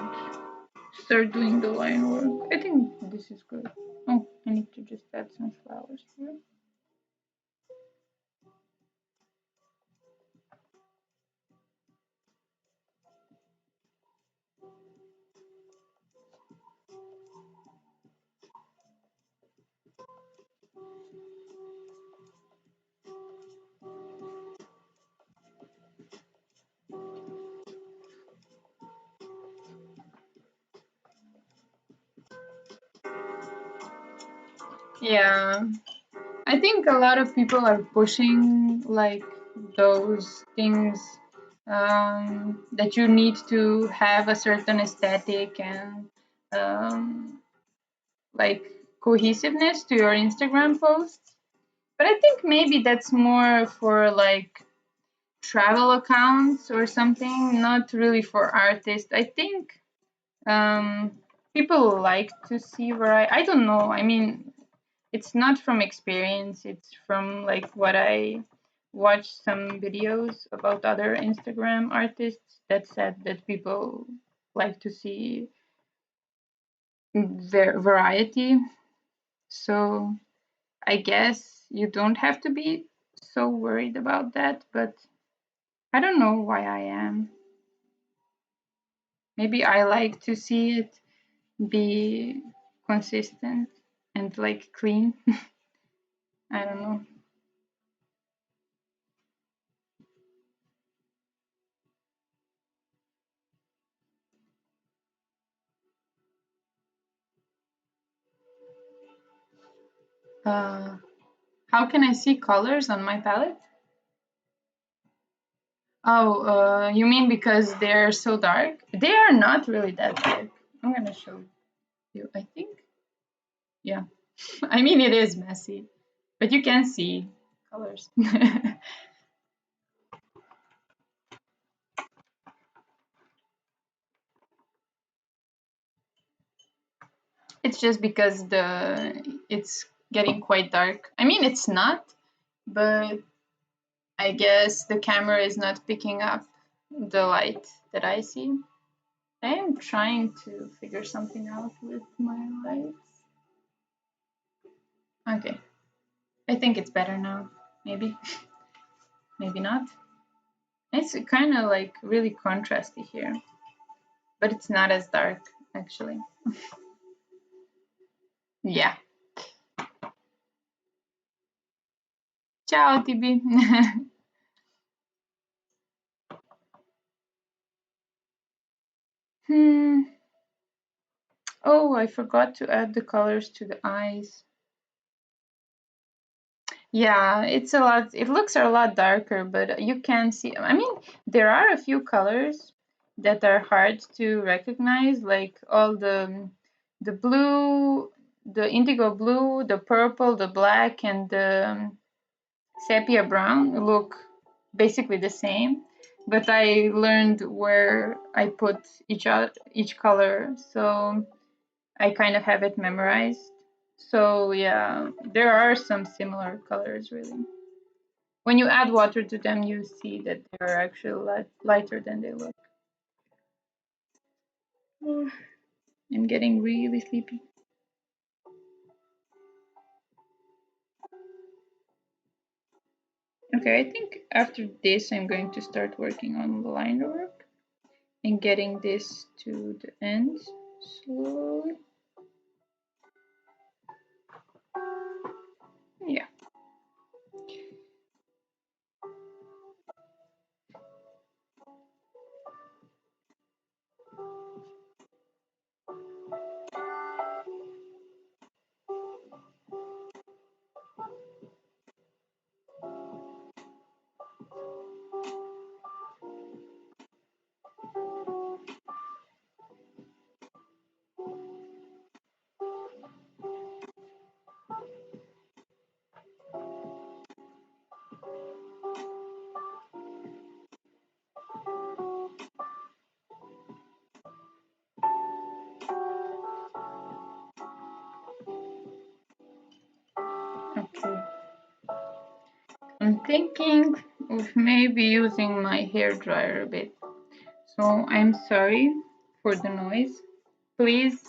Speaker 1: start doing the line work. I think this is good. Oh, I need to just add some flowers here. Yeah, I think a lot of people are pushing like those things that you need to have a certain aesthetic and um, like cohesiveness to your Instagram posts. But I think maybe that's more for like travel accounts or something, not really for artists. I think um, people like to see variety. I don't know. I mean, it's not from experience, it's from like what I watched some videos about other Instagram artists that said that people like to see their variety. So I guess you don't have to be so worried about that, but I don't know why I am. Maybe I like to see it be consistent and like clean. I don't know. Uh, how can I see colors on my palette? Oh, you mean because they're so dark? They are not really that dark. I'm gonna show you, I think. Yeah. I mean, it is messy, but you can see colors. It's just because it's getting quite dark. I mean, it's not, but I guess the camera is not picking up the light that I see. I am trying to figure something out with my lights. Okay, I think it's better now. Maybe, maybe not. It's kind of like really contrasty here, but it's not as dark actually. Yeah. Ciao, TB. hmm. Oh, I forgot to add the colors to the eyes. Yeah, it's a lot. It looks a lot darker, but you can see. I mean, there are a few colors that are hard to recognize, like all the blue, the indigo blue, the purple, the black, and the sepia brown look basically the same. But I learned where I put each color, so I kind of have it memorized. So yeah, there are some similar colors really. When you add water to them, you see that they're actually lighter than they look. Oh, I'm getting really sleepy. Okay, I think after this, I'm going to start working on the line work and getting this to the end slowly. Yeah. Okay. I'm thinking of maybe using my hair dryer a bit. So I'm sorry for the noise. Please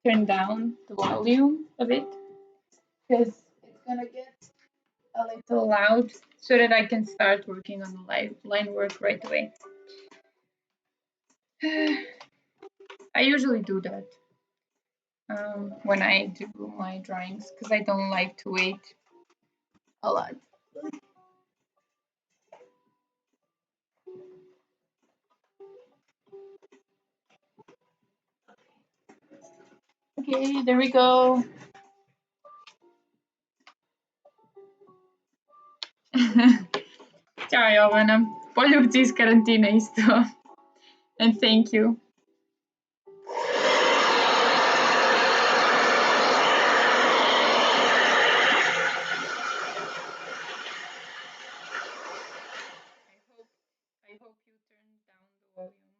Speaker 1: turn down the volume a bit because it's gonna get a little loud so that I can start working on the line work right away. I usually do that when I do my drawings because I don't like to wait a lot. Okay, there we go. Ćao Jovana, poljubci iz karantine isto. And thank you. I hope you turned down the volume.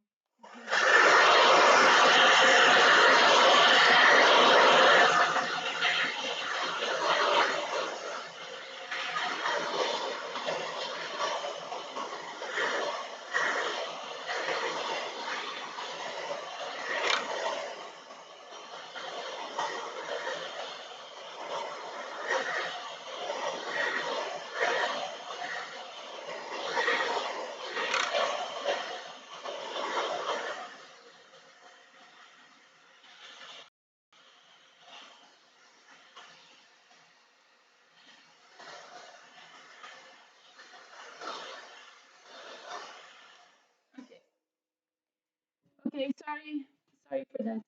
Speaker 1: Okay, sorry for that.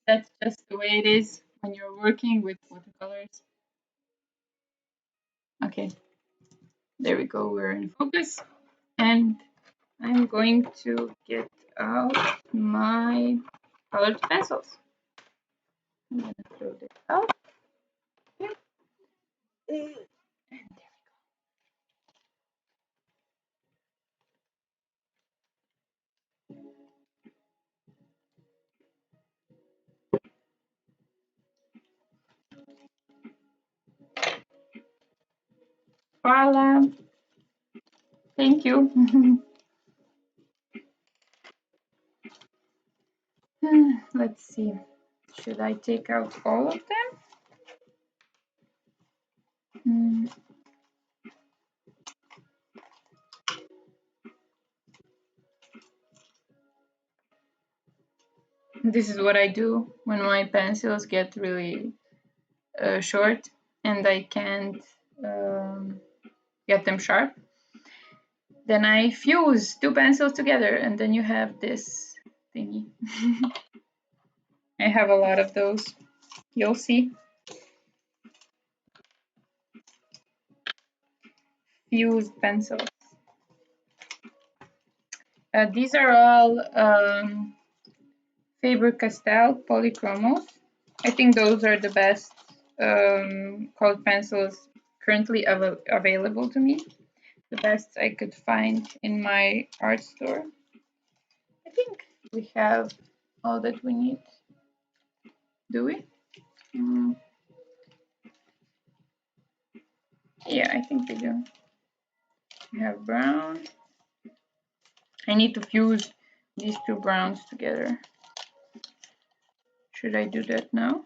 Speaker 1: That's just the way it is when you're working with watercolors. Okay, there we go, we're in focus. And I'm going to get out my colored pencils. I'm gonna throw this out. Okay. And there Voila. Thank you. Let's see. Should I take out all of them? This is what I do when my pencils get really short and I can't get them sharp. Then I fuse two pencils together and then you have this thingy. I have a lot of those. You'll see. Fused pencils. These are all Faber-Castell polychromos. I think those are the best colored pencils currently available to me. The best I could find in my art store. I think we have all that we need. Do we? Yeah, I think we do. We have brown. I need to fuse these two browns together. Should I do that now?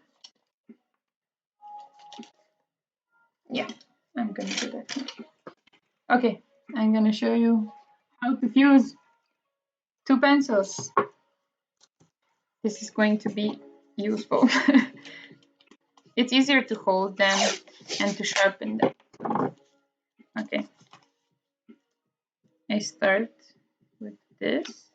Speaker 1: Yeah, I'm gonna do that now. Okay, I'm gonna show you how to fuse two pencils. This is going to be useful. It's easier to hold them and to sharpen them. Okay, I start with this.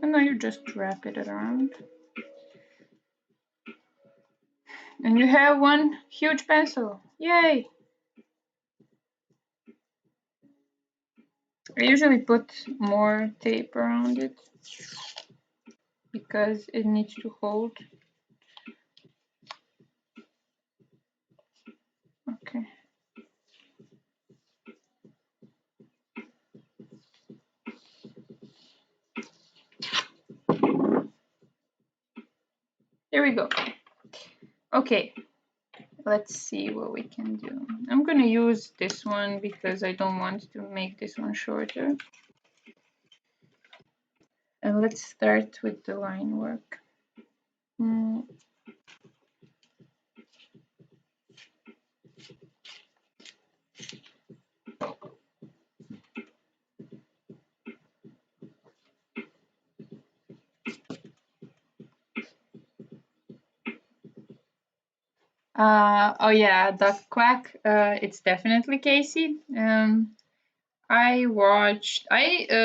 Speaker 1: And now you just wrap it around. And you have one huge pencil. Yay! I usually put more tape around it because it needs to hold. Okay. There we go. Okay, let's see what we can do. I'm gonna use this one because I don't want to make this one shorter. And let's start with the line work. Oh yeah, Duck Quack. It's definitely Casey. I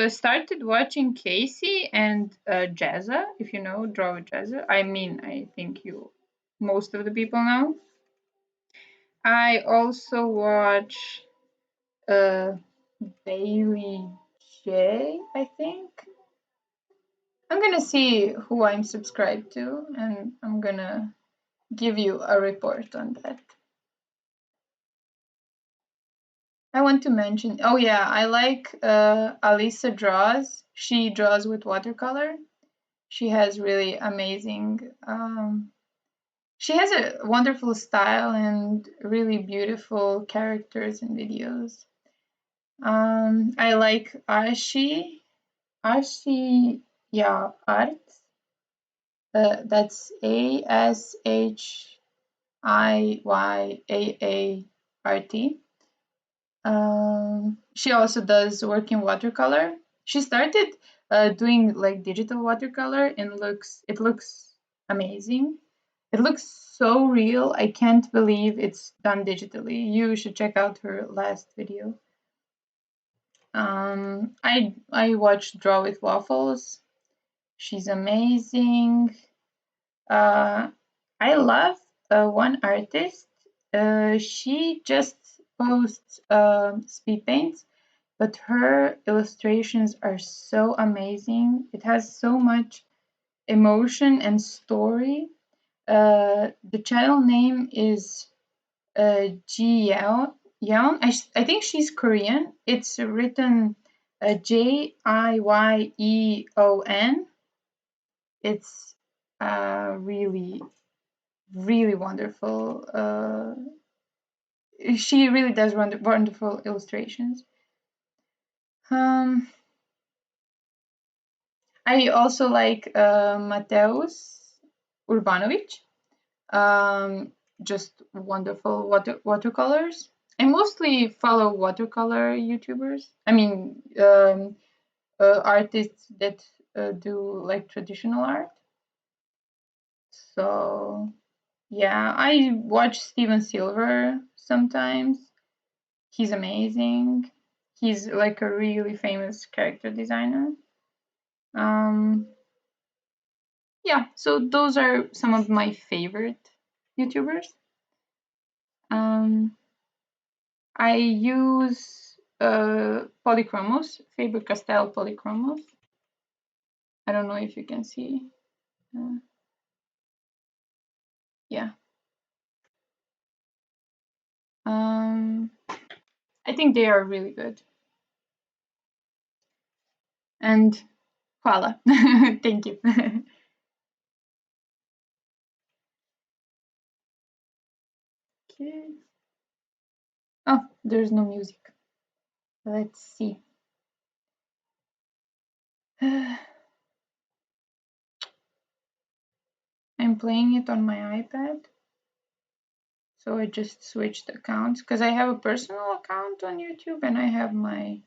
Speaker 1: started watching Casey and Jazza, if you know, Draw with Jazza. I mean, I think most of the people know. I also watch uh, Bailey J, I think. I'm gonna see who I'm subscribed to, and I'm gonna give you a report on that. I want to mention, oh yeah, I like Alisa Draws. She draws with watercolor. She has really amazing, she has a wonderful style and really beautiful characters and videos. I like Ashi, yeah, Art. That's Ashiyyaart. She also does work in watercolor. She started doing like digital watercolor and it looks amazing. It looks so real. I can't believe it's done digitally. You should check out her last video. I watched Draw with Waffles. She's amazing. Uh, I love one artist. She just posts speed paints, but her illustrations are so amazing. It has so much emotion and story. The channel name is Ji Yeon. I think she's Korean. It's written Jieon. It's really, really wonderful. She really does wonderful illustrations. Um, I also like Mateusz Urbanovic. Just wonderful watercolors. I mostly follow watercolor YouTubers. I mean, artists that do like traditional art. So yeah, I watch Steven Silver sometimes. He's amazing. He's like a really famous character designer. Um, yeah, so those are some of my favorite YouTubers. Um, I use Polychromos, Faber-Castell Polychromos. I don't know if you can see. Uh, yeah. Um, I think they are really good. And voila. Thank you. Okay. Oh, there's no music. Let's see. I'm playing it on my iPad. So I just switched accounts because I have a personal account on YouTube and I have my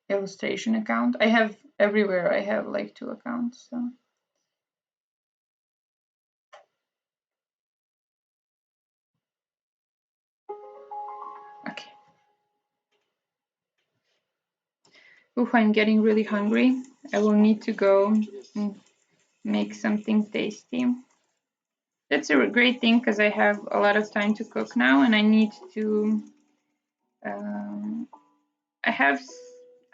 Speaker 1: illustration account. I have everywhere. I have like 2 accounts. So. Okay. Oof, I'm getting really hungry. I will need to go and make something tasty. That's a great thing because I have a lot of time to cook now and I need to. I have.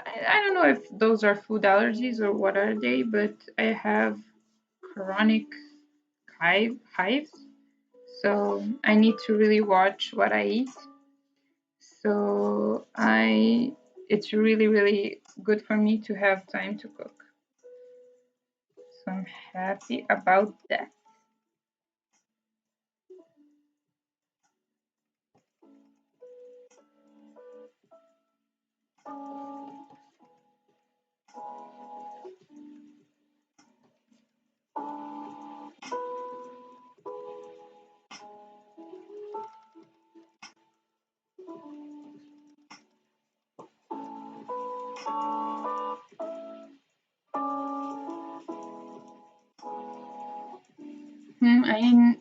Speaker 1: I don't know if those are food allergies or what are they, but I have chronic hives. So I need to really watch what I eat. So it's really, really good for me to have time to cook. So I'm happy about that.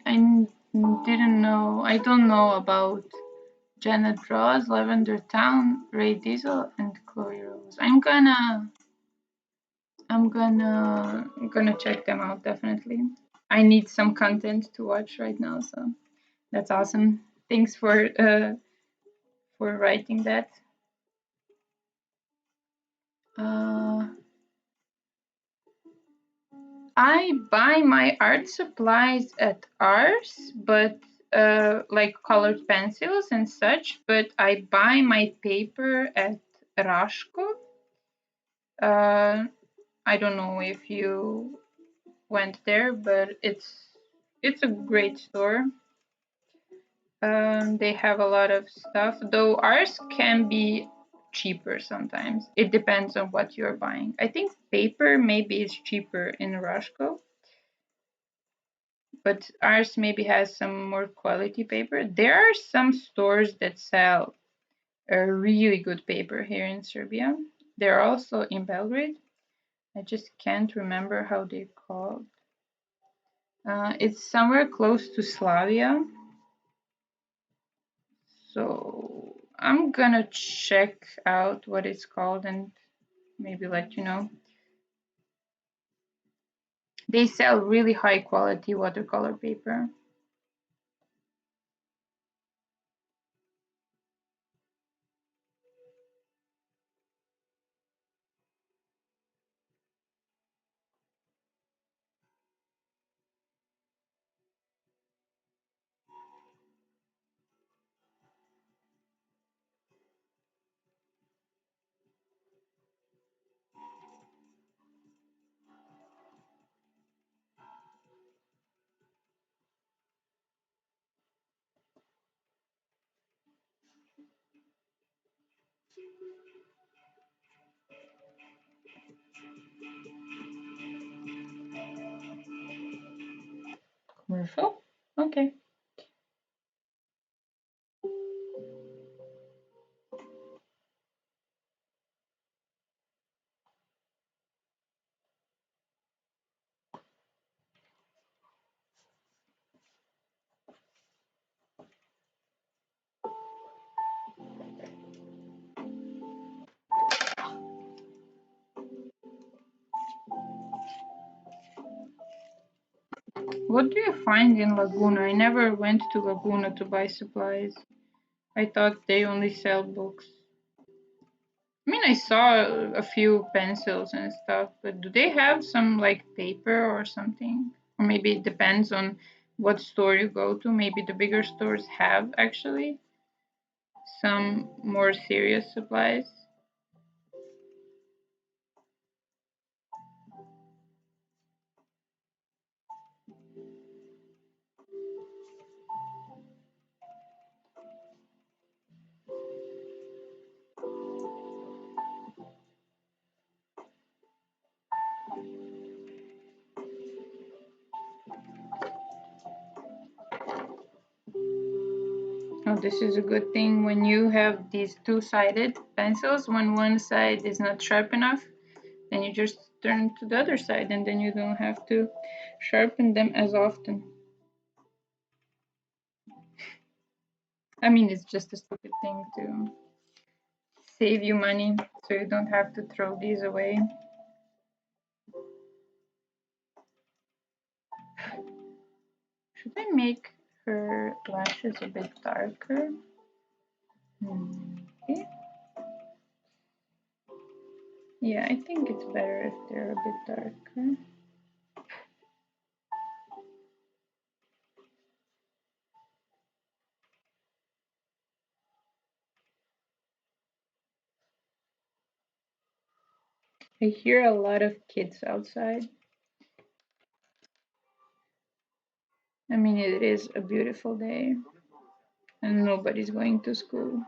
Speaker 1: I didn't know. I don't know about Janet Ross, Lavender Town, Ray Diesel, and Chloe Rose. I'm gonna check them out definitely. I need some content to watch right now, so that's awesome. Thanks for writing that. Uh, I buy my art supplies at ours, but like colored pencils and such. But I buy my paper at Rashko. Uh, I don't know if you went there, but it's a great store. They have a lot of stuff, though ours can be cheaper sometimes. It depends on what you're buying. I think paper maybe is cheaper in Rashko, but ours maybe has some more quality paper. There are some stores that sell a really good paper here in Serbia. They're also in Belgrade. I just can't remember how they're called. It's somewhere close to Slavia. So I'm gonna check out what it's called and maybe let you know. They sell really high quality watercolor paper. Commercial? Okay. What do you find in Laguna? I never went to Laguna to buy supplies. I thought they only sell books. I mean, I saw a few pencils and stuff, but do they have some like paper or something? Or maybe it depends on what store you go to. Maybe the bigger stores have actually some more serious supplies. Oh, this is a good thing when you have these two-sided pencils. When one side is not sharp enough, then you just turn to the other side and then you don't have to sharpen them as often. I mean, it's just a stupid thing to save you money so you don't have to throw these away. Should I make her lashes a bit darker? Okay. Yeah, I think it's better if they're a bit darker. I hear a lot of kids outside. I mean, it is a beautiful day and nobody's going to school.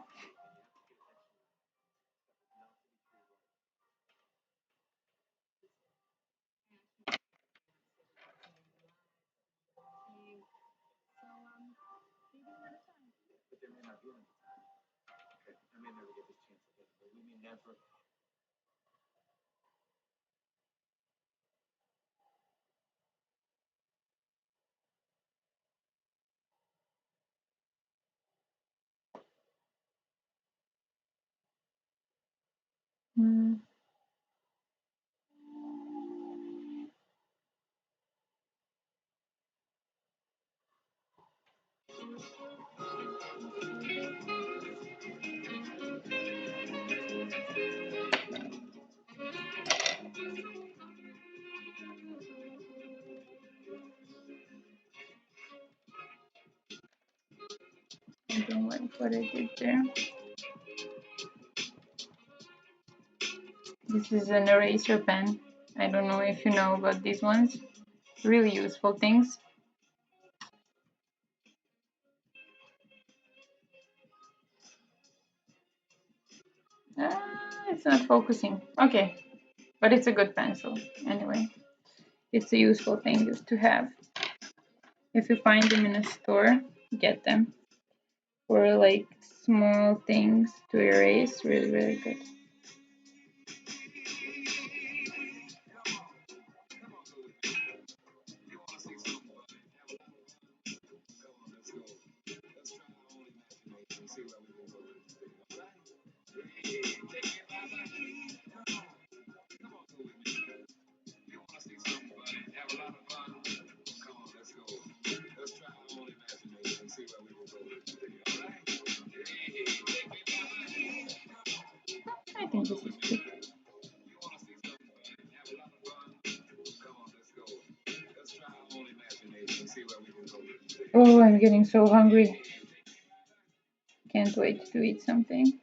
Speaker 1: Mm. I don't like what I did there. This is an eraser pen. I don't know if you know about these ones. Really useful things. It's not focusing. Okay, but it's a good pencil. Anyway, it's a useful thing just to have. If you find them in a store, get them. For like small things to erase, really, really good. I think this is cute. Oh, I'm getting so hungry. Can't wait to eat something.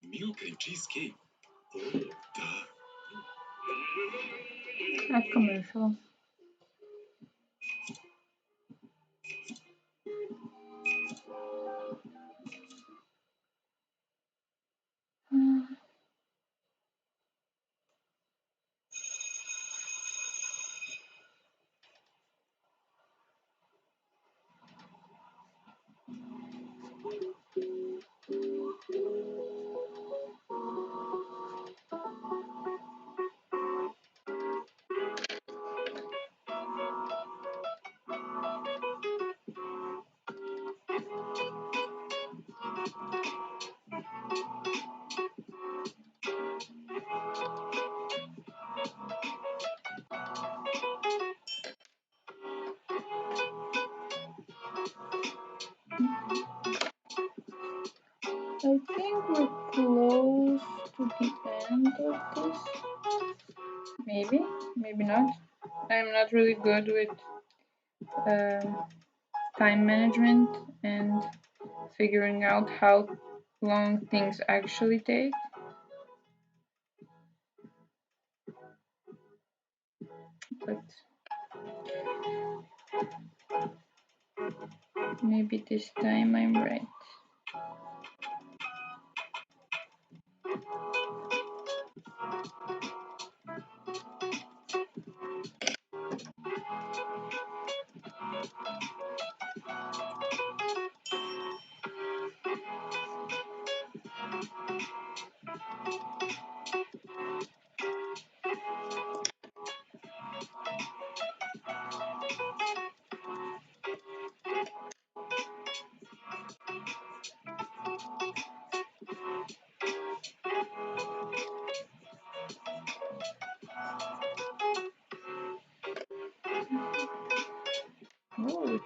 Speaker 2: Milk and cheesecake. Oh, duh.
Speaker 1: A commercial. I think we're close to the end of this. Maybe, maybe not. I'm not really good with time management and figuring out how long things actually take. But maybe this time I'm right.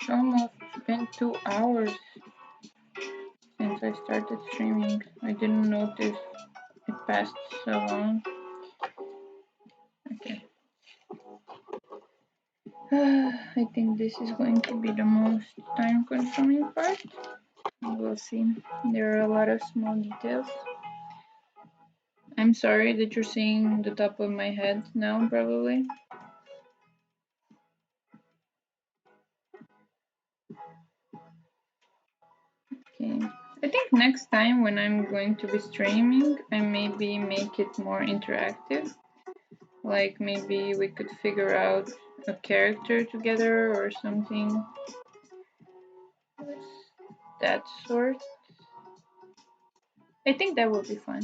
Speaker 1: It's almost been 2 hours since I started streaming. I didn't notice it passed so long. Okay. I think this is going to be the most time consuming part. We'll see. There are a lot of small details. I'm sorry that you're seeing the top of my head now, probably. Okay. I think next time when I'm going to be streaming, I maybe make it more interactive. Like maybe we could figure out a character together or something. That sort. I think that would be fun.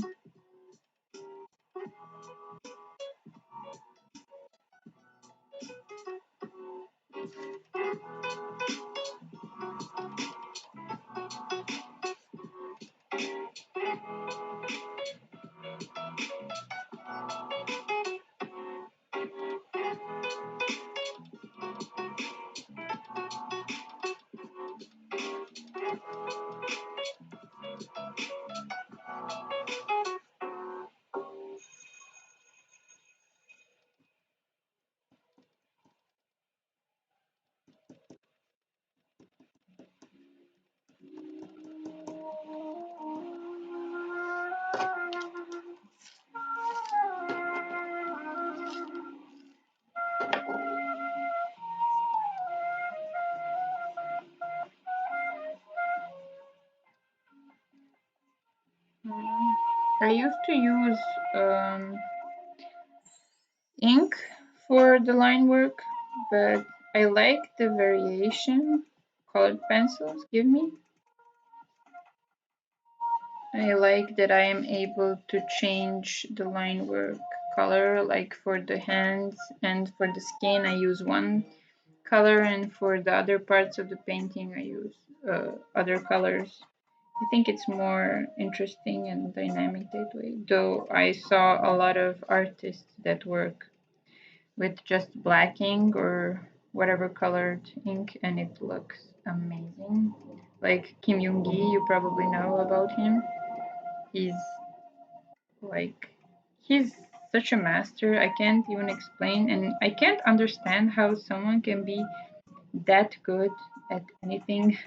Speaker 1: I used to use ink for the line work, but I like the variation colored pencils give me. I like that I am able to change the line work color, like for the hands and for the skin I use one color, and for the other parts of the painting I use other colors. I think it's more interesting and dynamic that way, though I saw a lot of artists that work with just black ink or whatever colored ink, and it looks amazing. Like Kim Yoon-gi, you probably know about him. He's like, he's such a master. I can't even explain, and I can't understand how someone can be that good at anything.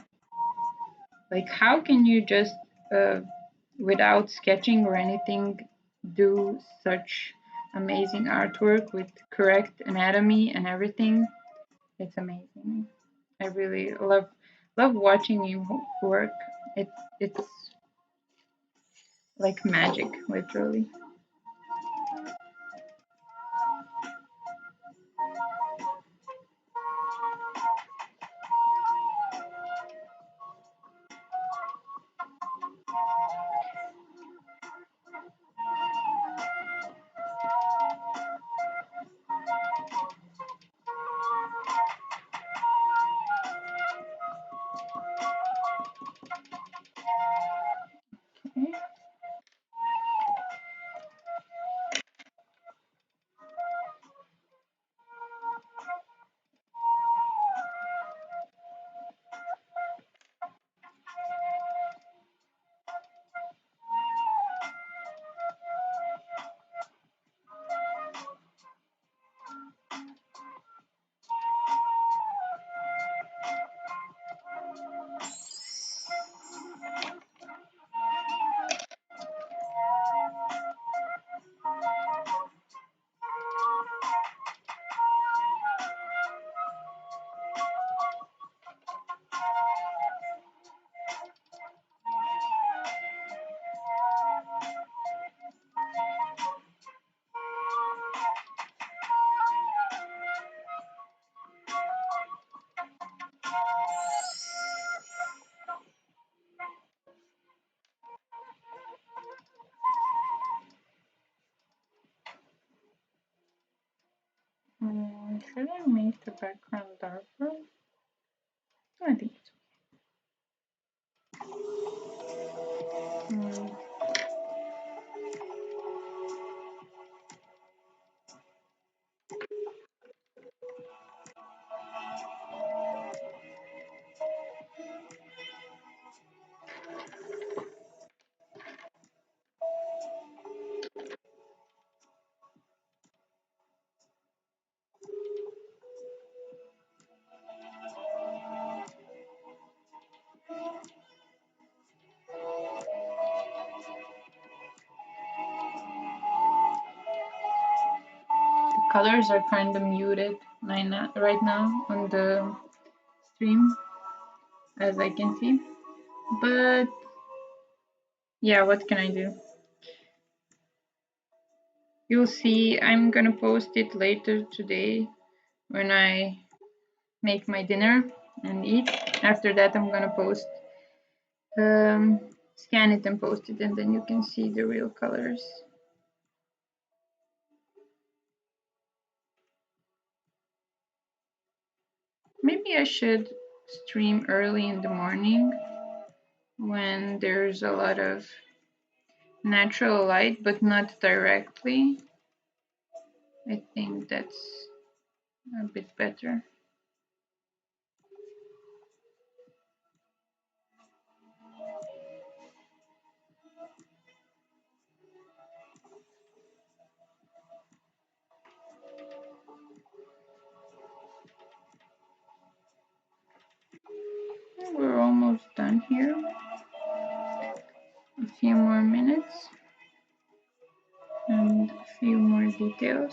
Speaker 1: Like, how can you just, uh, without sketching or anything, do such amazing artwork with correct anatomy and everything? It's amazing. I really love watching him work. It's like magic, literally. Okay. Should I make the background darker? I think it's okay. colors are kind of muted right now on the stream, as I can see. But yeah, what can I do? You'll see, I'm gonna post it later today when I make my dinner and eat. After that, I'm gonna scan it and post it, and then you can see the real colors. Maybe I should stream early in the morning when there's a lot of natural light, but not directly. I think that's a bit better. We're almost done here. A few more minutes and a few more details.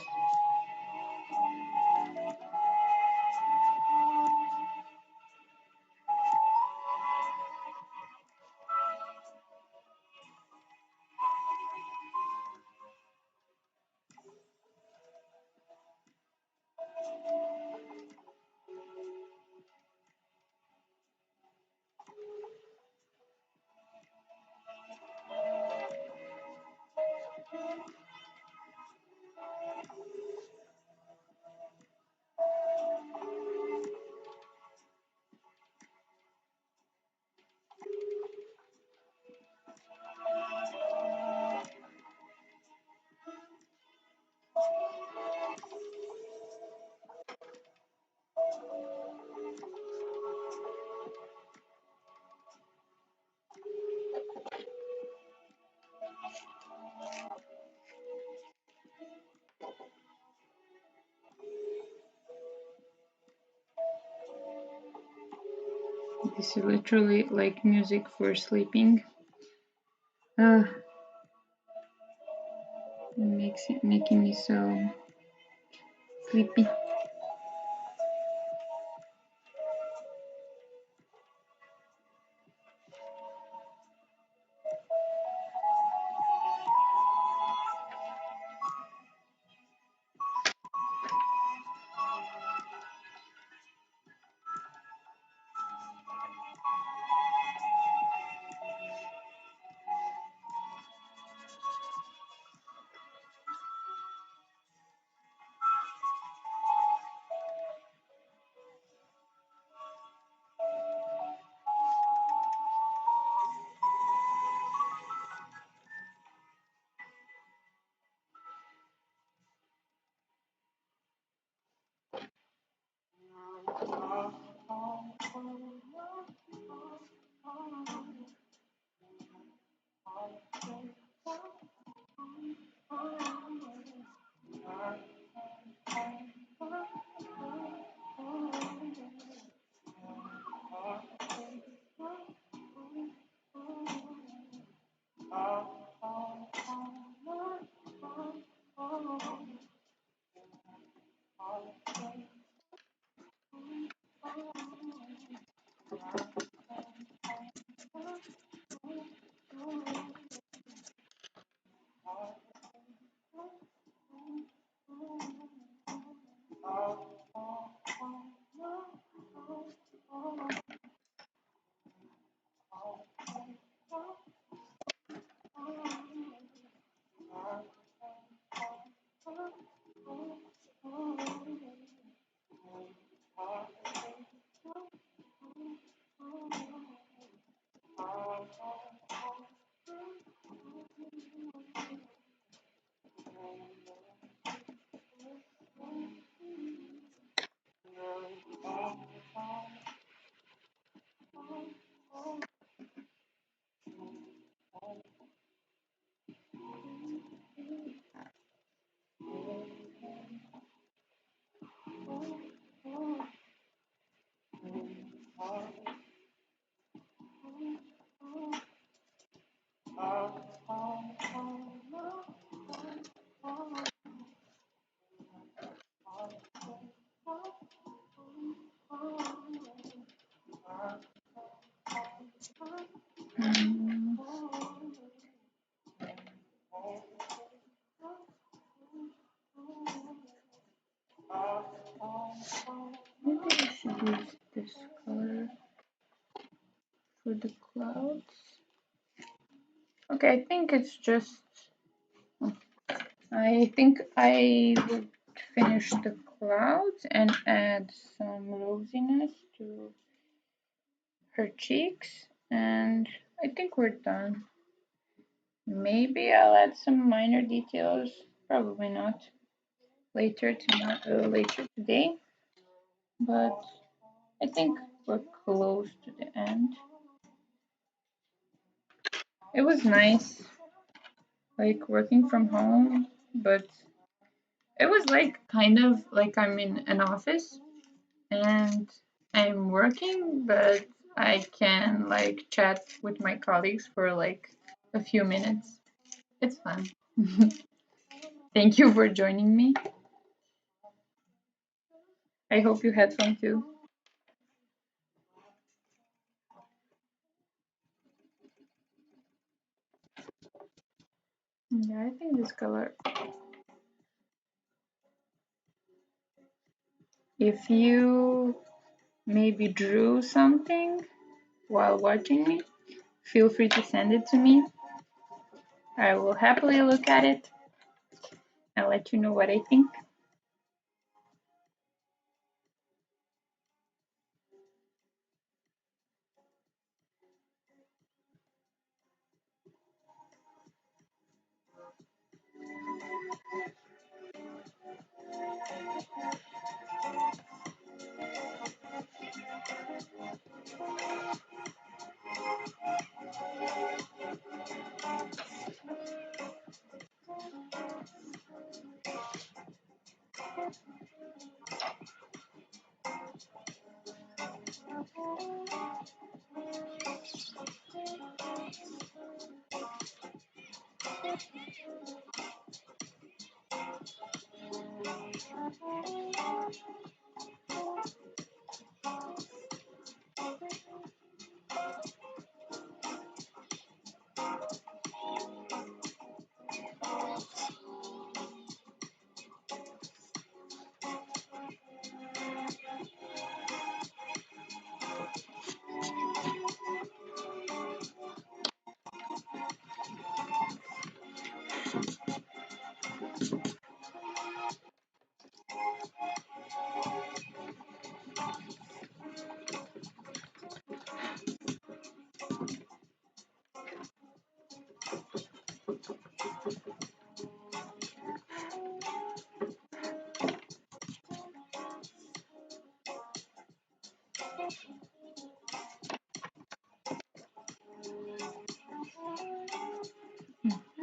Speaker 1: This is literally like music for sleeping. Making me so sleepy. use this color for the clouds. Okay, I think it's just, I think I would finish the clouds and add some rosiness to her cheeks, and I think we're done. Maybe I'll add some minor details, probably not later today, but I think we're close to the end. It was nice, like working from home, but it was like kind of like I'm in an office and I'm working, but I can like chat with my colleagues for like a few minutes. It's fun. Thank you for joining me. I hope you had fun too. Yeah, I think this color. If you maybe drew something while watching me, feel free to send it to me. I will happily look at it and let you know what I think.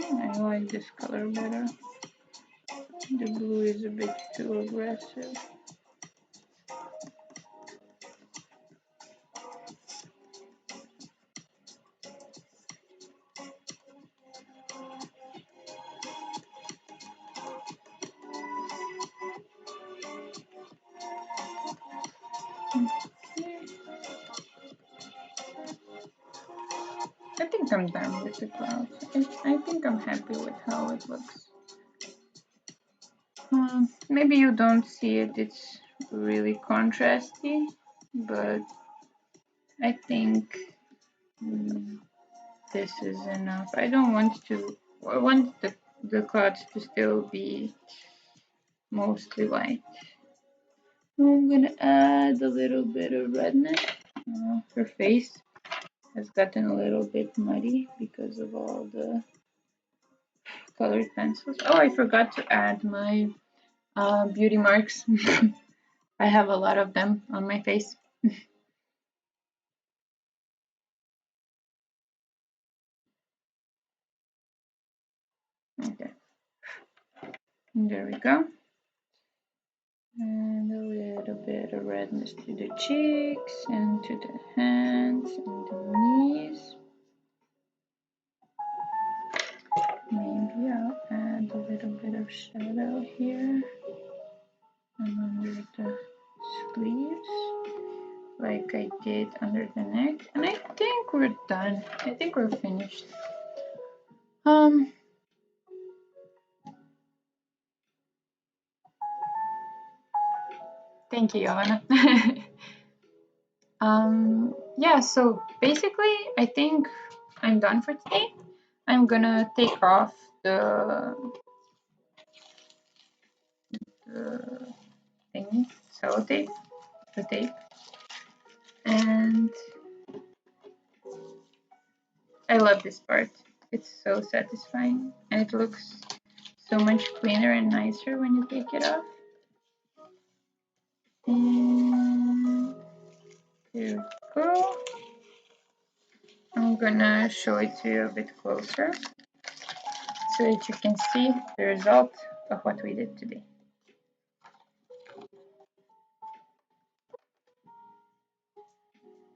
Speaker 1: I like this color better. The blue is a bit too aggressive. I think I'm done with the clouds. I think I'm happy with how it looks. Maybe you don't see it, it's really contrasty, but I think this is enough. I don't want to, I want the clouds to still be mostly white. I'm gonna add a little bit of redness. Her face has gotten a little bit muddy because of all the colored pencils. Oh, I forgot to add my beauty marks. I have a lot of them on my face. Okay, there we go. And a little bit of redness to the cheeks and to the hands and the knees. Maybe I'll add a little bit of shadow here and under the sleeves, like I did under the neck. And I think we're done. I think we're finished. Thank you, Joanna. Yeah, so basically, I think I'm done for today. I'm gonna take off the thing, sellotape, the tape, and I love this part. It's so satisfying, and it looks so much cleaner and nicer when you take it off. And here we go. I'm gonna show it to you a bit closer so that you can see the result of what we did today.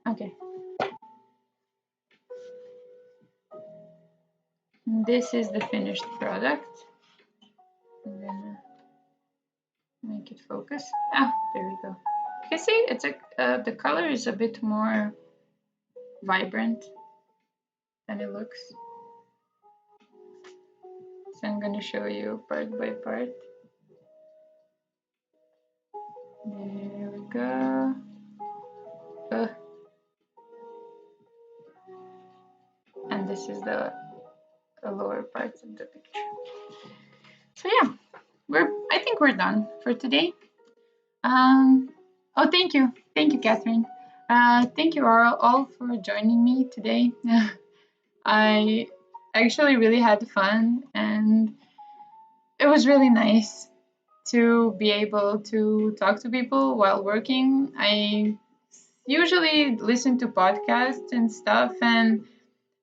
Speaker 1: Okay, this is the finished product. I'm gonna make it focus. Ah, there we go. You can see it's the color is a bit more vibrant than it looks. So I'm gonna show you part by part. There we go. Uh, and this is the lower parts of the picture. So yeah, I think we're done for today. Um, oh, thank you, Catherine. Thank you all for joining me today. I actually really had fun, and it was really nice to be able to talk to people while working. I usually listen to podcasts and stuff, and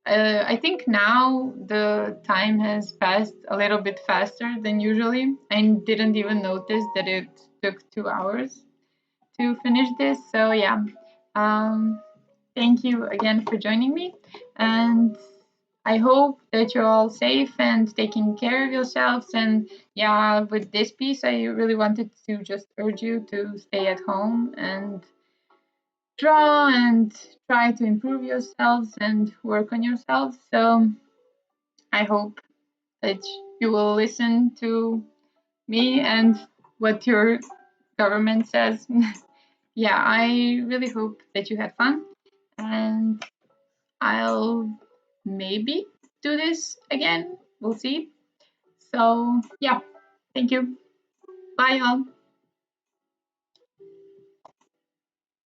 Speaker 1: I think now the time has passed a little bit faster than usually. I didn't even notice that it took 2 hours to finish this. So yeah, um, thank you again for joining me, and I hope that you're all safe and taking care of yourselves. And yeah, with this piece, I really wanted to just urge you to stay at home and draw and try to improve yourselves and work on yourselves. So I hope that you will listen to me and what your government says. Yeah, I really hope that you had fun, and I'll maybe do this again. We'll see. So, yeah, thank you. Bye, all.